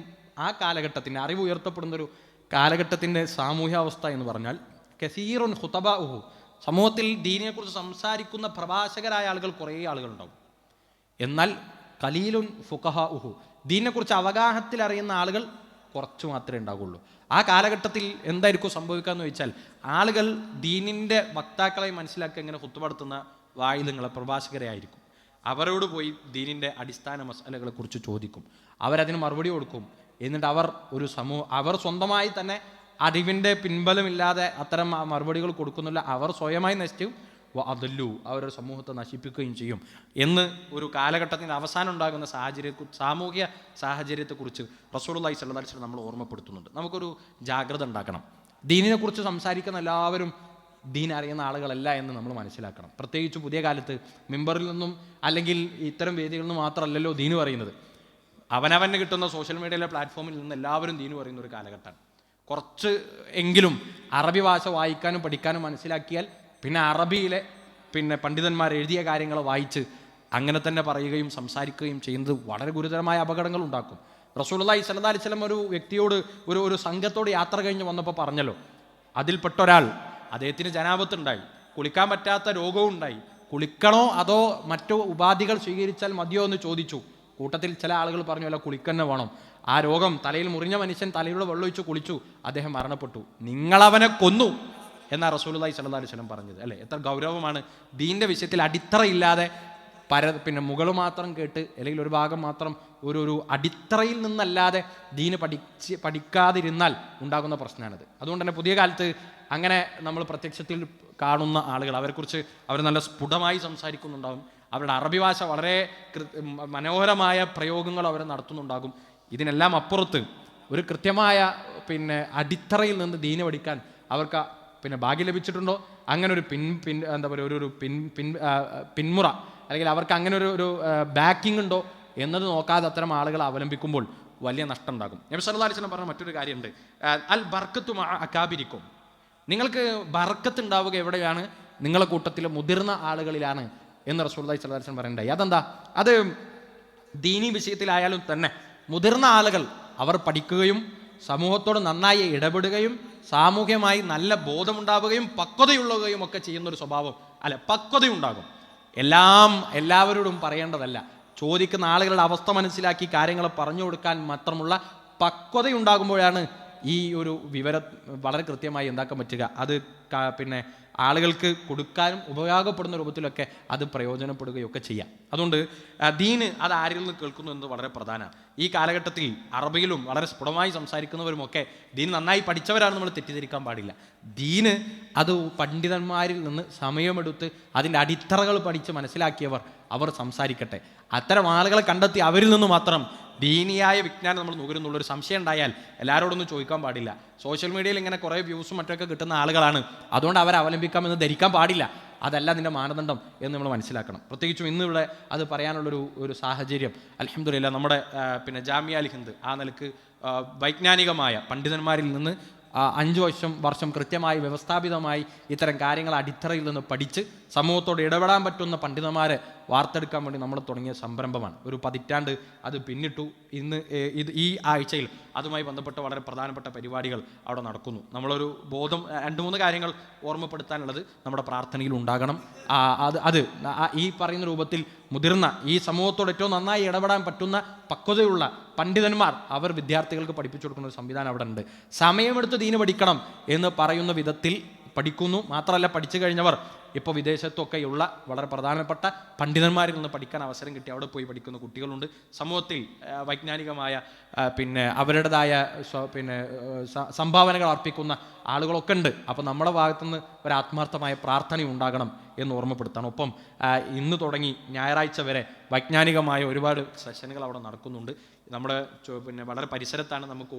ആ കാലഘട്ടത്തിൻ്റെ അറിവ് ഉയർത്തപ്പെടുന്നൊരു കാലഘട്ടത്തിൻ്റെ സാമൂഹ്യാവസ്ഥ എന്ന് പറഞ്ഞാൽ കസീറുൻ ഖുതബാഉഹു, സമൂഹത്തിൽ ദീനിനെക്കുറിച്ച് സംസാരിക്കുന്ന പ്രഭാഷകരായ ആളുകൾ കുറേ ആളുകളുണ്ടാവും. എന്നാൽ ഖലീലുൻ ഫുഖഹാഉഹു, ദീനിനെക്കുറിച്ച് അവഗാഹത്തിൽ അറിയുന്ന ആളുകൾ കുറച്ച് മാത്രമേ ഉണ്ടാവുകയുള്ളൂ. ആ കാലഘട്ടത്തിൽ എന്തായിരിക്കും സംഭവിക്കുക എന്ന് വെച്ചാൽ ആളുകൾ ദീനിൻ്റെ വക്താക്കളെ മനസ്സിലാക്കി എങ്ങനെ ഖുത്ബ നടത്തുന്ന വായിദുകളെ, പ്രഭാഷകരെ ആയിരിക്കും. അവരോട് പോയി ദീനിൻ്റെ അടിസ്ഥാന മസലകളെ കുറിച്ച് ചോദിക്കും. അവരതിന് മറുപടി കൊടുക്കും. എന്നിട്ട് അവർ സ്വന്തമായി തന്നെ അറിവിൻ്റെ പിൻബലമില്ലാതെ അത്തരം മറുപടികൾ കൊടുക്കുന്നില്ല. അവർ സ്വയമായി നശിക്കും. അതല്ലു, അവരുടെ സമൂഹത്തെ നശിപ്പിക്കുകയും ചെയ്യും എന്ന് ഒരു കാലഘട്ടത്തിൻ്റെ അവസാനം ഉണ്ടാകുന്ന സാമൂഹ്യ സാഹചര്യത്തെക്കുറിച്ച് റസൂലുള്ളാഹി സ്വല്ലല്ലാഹി അലൈഹി വസല്ലം നമ്മൾ ഓർമ്മപ്പെടുത്തുന്നുണ്ട്. നമുക്കൊരു ജാഗ്രത ഉണ്ടാക്കണം. ദീനിനെക്കുറിച്ച് സംസാരിക്കുന്ന എല്ലാവരും ദീൻ അറിയുന്ന ആളുകളല്ല എന്ന് നമ്മൾ മനസ്സിലാക്കണം. പ്രത്യേകിച്ച് പുതിയ കാലത്ത് മിമ്പറിൽ നിന്നും അല്ലെങ്കിൽ ഇത്തരം വേദികളിൽ നിന്നും മാത്രമല്ലല്ലോ ദീന് പറയുന്നത്. അവനവന് കിട്ടുന്ന സോഷ്യൽ മീഡിയയിലെ പ്ലാറ്റ്ഫോമിൽ നിന്ന് എല്ലാവരും ദീന് പറയുന്ന ഒരു കാലഘട്ടമാണ്. കുറച്ച് എങ്കിലും അറബി ഭാഷ വായിക്കാനും പഠിക്കാനും മനസ്സിലാക്കിയാൽ പിന്നെ അറബിയിലെ പണ്ഡിതന്മാർ എഴുതിയ കാര്യങ്ങൾ വായിച്ച് അങ്ങനെ തന്നെ പറയുകയും സംസാരിക്കുകയും ചെയ്യുന്നത് വളരെ ഗുരുതരമായ അപകടങ്ങൾ ഉണ്ടാക്കും. റസൂലുള്ളാഹി സ്വല്ലല്ലാഹി അലൈഹി വസല്ലം ഒരു വ്യക്തിയോട് ഒരു സംഘത്തോട് യാത്ര കഴിഞ്ഞ് വന്നപ്പോൾ പറഞ്ഞല്ലോ, അതിൽപ്പെട്ട ഒരാൾ, അദ്ദേഹത്തിന് ജനാബത്തുണ്ടായി, കുളിക്കാൻ പറ്റാത്ത രോഗവും ഉണ്ടായി, കുളിക്കണോ അതോ മറ്റു ഉപാധികൾ സ്വീകരിച്ചാൽ മതിയോ എന്ന് ചോദിച്ചു. കൂട്ടത്തിൽ ചില ആളുകൾ പറഞ്ഞു, അല്ല കുളിക്കന്നെ വേണം. ആ രോഗം തലയിൽ മുറിഞ്ഞ മനുഷ്യൻ തലയിലൂടെ വെള്ളമൊഴിച്ച് കുളിച്ചു, അദ്ദേഹം മരണപ്പെട്ടു. നിങ്ങളവനെ കൊന്നു എന്നാ റസൂലുള്ളാഹി സ്വല്ലല്ലാഹി അലൈഹി വസല്ലം പറഞ്ഞത്. അല്ലേ, എത്ര ഗൗരവമാണ്! ദീനിൻ്റെ വിഷയത്തിൽ അടിത്തറയില്ലാതെ പിന്നെ മുകൾ മാത്രം കേട്ട് അല്ലെങ്കിൽ ഒരു ഭാഗം മാത്രം ഒരു അടിത്തറയിൽ നിന്നല്ലാതെ ദീന് പഠിക്കാതിരുന്നാൽ ഉണ്ടാകുന്ന പ്രശ്നമാണിത്. അതുകൊണ്ട് തന്നെ പുതിയ കാലത്ത് അങ്ങനെ നമ്മൾ പ്രത്യക്ഷത്തിൽ കാണുന്ന ആളുകൾ, അവരെക്കുറിച്ച് അവർ നല്ല സ്ഫുടമായി സംസാരിക്കുന്നുണ്ടാകും, അവരുടെ അറബി ഭാഷ വളരെ മനോഹരമായ പ്രയോഗങ്ങൾ അവർ നടത്തുന്നുണ്ടാകും. ഇതിനെല്ലാം അപ്പുറത്ത് ഒരു കൃത്യമായ അടിത്തറയിൽ നിന്ന് ദീന് പഠിക്കാൻ അവർക്ക് ഭാഗ്യം ലഭിച്ചിട്ടുണ്ടോ? അങ്ങനെ ഒരു എന്താ പറയുക, ഒരു പിന്മുറ അല്ലെങ്കിൽ അവർക്ക് അങ്ങനെ ഒരു ബാക്കിംഗ് ഉണ്ടോ എന്നത് നോക്കാതെ അത്തരം ആളുകൾ അവലംബിക്കുമ്പോൾ വലിയ നഷ്ടം ഉണ്ടാകും. നബി സല്ലല്ലാഹു അലൈഹി വസല്ലം പറഞ്ഞ മറ്റൊരു കാര്യമുണ്ട്, അൽ ബർക്കത്തു മഅ അകാബിരിക്കും. നിങ്ങൾക്ക് ബർക്കത്ത് ഉണ്ടാവുക എവിടെയാണ്? നിങ്ങളുടെ കൂട്ടത്തിലെ മുതിർന്ന ആളുകളിലാണ് എന്ന് റസൂലുള്ളാഹി സ്വല്ലല്ലാഹു അലൈഹി വസല്ലം പറയുന്നുണ്ടായി. അതെന്താ? അത് ദീനി വിഷയത്തിലായാലും തന്നെ മുതിർന്ന ആളുകൾ അവർ പഠിക്കുകയും സമൂഹത്തോട് നന്നായി ഇടപെടുകയും സാമൂഹ്യമായി നല്ല ബോധമുണ്ടാവുകയും പക്വതയുള്ളവയും ഒക്കെ ചെയ്യുന്നൊരു സ്വഭാവം, അല്ല പക്വതയുണ്ടാകും. എല്ലാവരോടും പറയേണ്ടതല്ല, ചോദിക്കുന്ന ആളുകളുടെ അവസ്ഥ മനസ്സിലാക്കി കാര്യങ്ങൾ പറഞ്ഞു കൊടുക്കാൻ മാത്രമുള്ള പക്വതയുണ്ടാകുമ്പോഴാണ് ഈ ഒരു വിവരം വളരെ കൃത്യമായി എന്താക്കാൻ പറ്റുക, അത് ആളുകൾക്ക് കൊടുക്കാനും ഉപയോഗപ്പെടുന്ന രൂപത്തിലൊക്കെ അത് പ്രയോജനപ്പെടുകയൊക്കെ ചെയ്യാം. അതുകൊണ്ട് ദീന് അത് ആരിൽ നിന്ന് കേൾക്കുന്നു എന്നത് വളരെ പ്രധാനമാണ്. ഈ കാലഘട്ടത്തിൽ അറബിയിലും വളരെ സ്ഫുടമായി സംസാരിക്കുന്നവരുമൊക്കെ ദീൻ നന്നായി പഠിച്ചവരാണ് നമ്മൾ തെറ്റിദ്ധരിക്കാൻ പാടില്ല. ദീന് അത് പണ്ഡിതന്മാരിൽ നിന്ന് സമയമെടുത്ത് അതിൻ്റെ അടിത്തറകൾ പഠിച്ച് മനസ്സിലാക്കിയവർ അവർ സംസാരിക്കട്ടെ. അത്തരം ആളുകളെ കണ്ടെത്തി അവരിൽ നിന്ന് മാത്രം ദീനിയായ വിജ്ഞാനം നമ്മൾ നുകരുന്നുള്ളൊരു സംശയം ഉണ്ടായാൽ എല്ലാവരോടൊന്നും ചോദിക്കാൻ പാടില്ല. സോഷ്യൽ മീഡിയയിൽ ഇങ്ങനെ കുറേ വ്യൂസും മറ്റൊക്കെ കിട്ടുന്ന ആളുകളാണ്, അതുകൊണ്ട് അവരെ അവലംബിക്കാമെന്ന് ധരിക്കാൻ പാടില്ല. അതല്ല അതിൻ്റെ മാനദണ്ഡം എന്ന് നമ്മൾ മനസ്സിലാക്കണം. പ്രത്യേകിച്ചും ഇന്നിവിടെ അത് പറയാനുള്ളൊരു സാഹചര്യം അൽഹംദുലില്ലാ നമ്മുടെ ജാമിയ അൽ ഹിന്ദ് ആ നിലക്ക് വൈജ്ഞാനികമായ പണ്ഡിതന്മാരിൽ നിന്ന് 5 വർഷം കൃത്യമായി വ്യവസ്ഥാപിതമായി ഇത്തരം കാര്യങ്ങൾ അടിത്തറയിൽ നിന്ന് പഠിച്ച് സമൂഹത്തോട് ഇടപെടാൻ പറ്റുന്ന പണ്ഡിതന്മാരെ വാർത്തെടുക്കാൻ വേണ്ടി നമ്മൾ തുടങ്ങിയ സംരംഭമാണ്. ഒരു 10 പതിറ്റാണ്ട് അത് പിന്നിട്ടു. ഈ ആഴ്ചയിൽ അതുമായി ബന്ധപ്പെട്ട വളരെ പ്രധാനപ്പെട്ട പരിപാടികൾ അവിടെ നടക്കുന്നു. നമ്മളൊരു ബോധം 2-3 കാര്യങ്ങൾ ഓർമ്മപ്പെടുത്താനുള്ളത് നമ്മുടെ പ്രാർത്ഥനയിൽ ഉണ്ടാകണം. അത് ഈ പറയുന്ന രൂപത്തിൽ മുതിർന്ന ഈ സമൂഹത്തോട് ഏറ്റവും നന്നായി ഇടപെടാൻ പറ്റുന്ന പക്വതയുള്ള പണ്ഡിതന്മാർ അവർ വിദ്യാർത്ഥികൾക്ക് പഠിപ്പിച്ചു കൊടുക്കുന്ന ഒരു സംവിധാനം അവിടെ ഉണ്ട്. സമയമെടുത്ത് ദീന് പഠിക്കണം എന്ന് പറയുന്ന വിധത്തിൽ പഠിക്കുന്നു. മാത്രമല്ല, പഠിച്ചു കഴിഞ്ഞവർ ഇപ്പോൾ വിദേശത്തൊക്കെയുള്ള വളരെ പ്രധാനപ്പെട്ട പണ്ഡിതന്മാരിൽ നിന്ന് പഠിക്കാൻ അവസരം കിട്ടി അവിടെ പോയി പഠിക്കുന്ന കുട്ടികളുണ്ട്. സമൂഹത്തിൽ വൈജ്ഞാനികമായ അവരുടേതായ സംഭാവനകൾ അർപ്പിക്കുന്ന ആളുകളൊക്കെ ഉണ്ട്. അപ്പോൾ നമ്മുടെ ഭാഗത്തുനിന്ന് ഒരു ആത്മാർത്ഥമായ പ്രാർത്ഥന ഉണ്ടാകണം എന്ന് ഓർമ്മപ്പെടുത്തണം. ഒപ്പം ഇന്ന് തുടങ്ങി ഞായറാഴ്ച വരെ വൈജ്ഞാനികമായ ഒരുപാട് സെഷനുകൾ അവിടെ നടക്കുന്നുണ്ട്. നമ്മുടെ വളരെ പരിസരത്താണ്, നമുക്ക്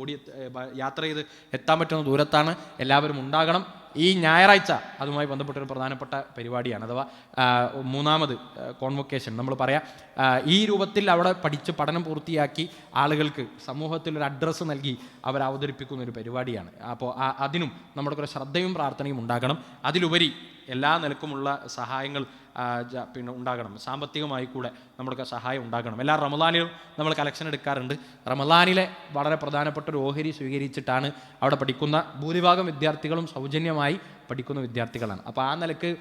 യാത്ര ചെയ്ത് എത്താൻ പറ്റുന്ന ദൂരത്താണ്. എല്ലാവരും ഉണ്ടാകണം. ഈ ഞായറാഴ്ച അതുമായി ബന്ധപ്പെട്ടൊരു പ്രധാനപ്പെട്ട പരിപാടിയാണ്, അഥവാ 3ാമത് കോൺവൊക്കേഷൻ നമ്മൾ പറയാം. ഈ രൂപത്തിൽ അവിടെ പഠിച്ച് പഠനം പൂർത്തിയാക്കി ആളുകൾക്ക് സമൂഹത്തിൽ ഒരു അഡ്രസ്സ് നൽകി അവർ അവതരിപ്പിക്കുന്ന ഒരു പരിപാടിയാണ്. അപ്പോൾ അതിനും നമ്മുടെ ഒരു ശ്രദ്ധയും പ്രാർത്ഥനയും ഉണ്ടാകണം. അതിലുപരി എല്ലാ നിലക്കുമുള്ള സഹായങ്ങൾ ഉണ്ടാകണം. സാമ്പത്തികമായി കൂടെ നമ്മുടെ സഹായം ഉണ്ടാകണം. എല്ലാ റമദാനിലും നമ്മൾ കളക്ഷൻ എടുക്കാറുണ്ട്. റമദാനിലെ വളരെ പ്രധാനപ്പെട്ട ഒരു ഓഹരി സ്വീകരിച്ചിട്ടാണ് അവിടെ പഠിക്കുന്ന ഭൂരിഭാഗം വിദ്യാർത്ഥികളും സൗജന്യമായി പഠിക്കുന്ന വിദ്യാർത്ഥികളാണ്. അപ്പോൾ ആ നിലക്ക്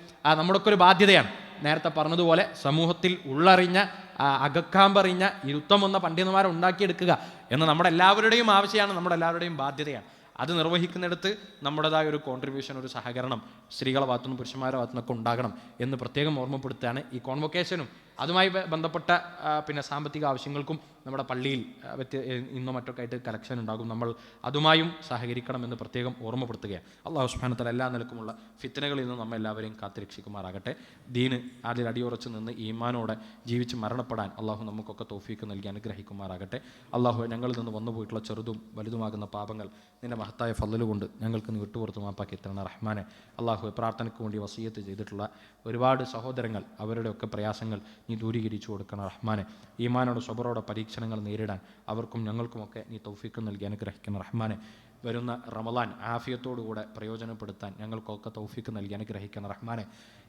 നമ്മുടെയൊക്കെ ഒരു ബാധ്യതയാണ്. നേരത്തെ പറഞ്ഞതുപോലെ സമൂഹത്തിൽ ഉള്ളറിഞ്ഞ അകക്കാമ്പറിഞ്ഞ ഇരുത്തം വന്ന പണ്ഡിതന്മാരെ ഉണ്ടാക്കിയെടുക്കുക എന്ന് നമ്മുടെ എല്ലാവരുടെയും ആവശ്യമാണ്, നമ്മുടെ എല്ലാവരുടെയും ബാധ്യതയാണ്. അത് നിർവഹിക്കുന്നിടത്ത് നമ്മുടേതായ ഒരു കോൺട്രിബ്യൂഷൻ, ഒരു സഹകരണം സ്ത്രീകളുടെ ഭാഗത്തുനിന്നും പുരുഷന്മാരുടെ ഭാഗത്തുനിന്നൊക്കെ ഉണ്ടാകണം എന്ന് പ്രത്യേകം ഓർമ്മപ്പെടുത്തുകയാണ്. ഈ കോൺവൊക്കേഷനും അതുമായി ബന്ധപ്പെട്ട സാമ്പത്തിക ആവശ്യങ്ങൾക്കും നമ്മുടെ പള്ളിയിൽ ഇന്നോ മറ്റൊക്കെ ആയിട്ട് കളക്ഷൻ ഉണ്ടാകും. നമ്മൾ അതുമായും സഹകരിക്കണമെന്ന് പ്രത്യേകം ഓർമ്മപ്പെടുത്തുകയാണ്. അല്ലാഹു സുബ്ഹാനഹു വ തആല എല്ലാ നിലക്കുമുള്ള ഫിത്നകളിൽ നിന്ന് നമ്മെ എല്ലാവരെയും കാത്തുരക്ഷിക്കുമാറാകട്ടെ. ദീന് അതിൽ അടിയുറച്ച് നിന്ന് ഈമാനോടെ ജീവിച്ച് മരണപ്പെടാൻ അള്ളാഹു നമുക്കൊക്കെ തൗഫീക്ക് നൽകി അനുഗ്രഹിക്കുമാറാകട്ടെ. അള്ളാഹു ഞങ്ങളിൽ നിന്ന് വന്നുപോയിട്ടുള്ള ചെറുതും വലുതുമാകുന്ന പാപങ്ങൾ നിന്റെ മഹത്തായ ഫضല് കൊണ്ട് ഞങ്ങൾക്ക് നീ വിട്ടുപുറത്ത് മാപ്പാക്കി തരണ റഹ്മാനെ. അള്ളാഹു പ്രാർത്ഥനയ്ക്ക് വേണ്ടി വസിയത്ത് ചെയ്തിട്ടുള്ള ഒരുപാട് സഹോദരങ്ങൾ, അവരുടെയൊക്കെ പ്രയാസങ്ങൾ നീ ദൂരീകരിച്ചു കൊടുക്കണം റഹ്മാനെ. ഈമാനോടെ സ്വബറോടെ പരീക്ഷണങ്ങൾ നേരിടാൻ അവർക്കും ഞങ്ങൾക്കുമൊക്കെ നീ തൗഫീക്ക് നൽകി അനുഗ്രഹിക്കണം റഹ്മാനെ. വരുന്ന റമളാൻ ആഫിയത്തോടുകൂടെ പ്രയോജനപ്പെടുത്താൻ ഞങ്ങൾക്കൊക്കെ തൗഫീക്ക് നൽകി അനുഗ്രഹിക്കണം റഹ്മാനെ.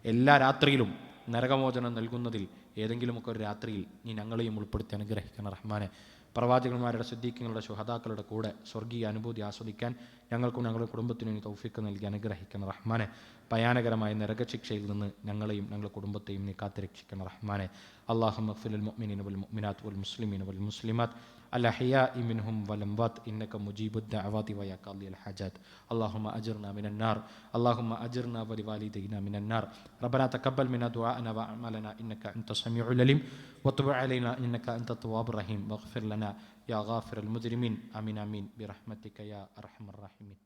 എല്ലാ രാത്രിയിലും നരകമോചനം നൽകുന്നതിൽ ഏതെങ്കിലുമൊക്കെ ഒരു രാത്രിയിൽ നീ ഞങ്ങളെയും ഉൾപ്പെടുത്തി അനുഗ്രഹിക്കണം റഹ്മാനെ. പ്രവാചകന്മാരുടെ സിദ്ദീഖുകളുടെ ശുഹദാക്കളുടെ കൂടെ സ്വർഗീയ അനുഭൂതി ആസ്വദിക്കാൻ ഞങ്ങൾക്കും ഞങ്ങളുടെ കുടുംബത്തിനും നീ തൗഫീഖ് നൽകി അനുഗ്രഹിക്കണം റഹ്മാനെ. ഭയാനകരമായ നരകശിക്ഷയിൽ നിന്ന് ഞങ്ങളെയും ഞങ്ങളുടെ കുടുംബത്തെയും നീ കാത്തുരക്ഷിക്കണം റഹ്മാനെ. അല്ലാഹുമ്മ ഗ്ഫിർ ലിൽ മുഅ്മിനീന വൽ മുഅ്മിനാത്ത് വൽ മുസ്ലിമീന വൽ മുസ്ലിമാത്ത് الأحياء منهم والأموات إنك مجيب الدعوات ويا قاضي الحاجات. اللهم أجرنا من النار، اللهم أجرنا ولوالدينا من النار. ربنا تقبل منا دعاءنا وأعمالنا إنك أنت السميع العليم وتب علينا إنك أنت التواب الرحيم واغفر لنا يا غافر المجرمين. آمين آمين برحمتك يا أرحم الراحمين.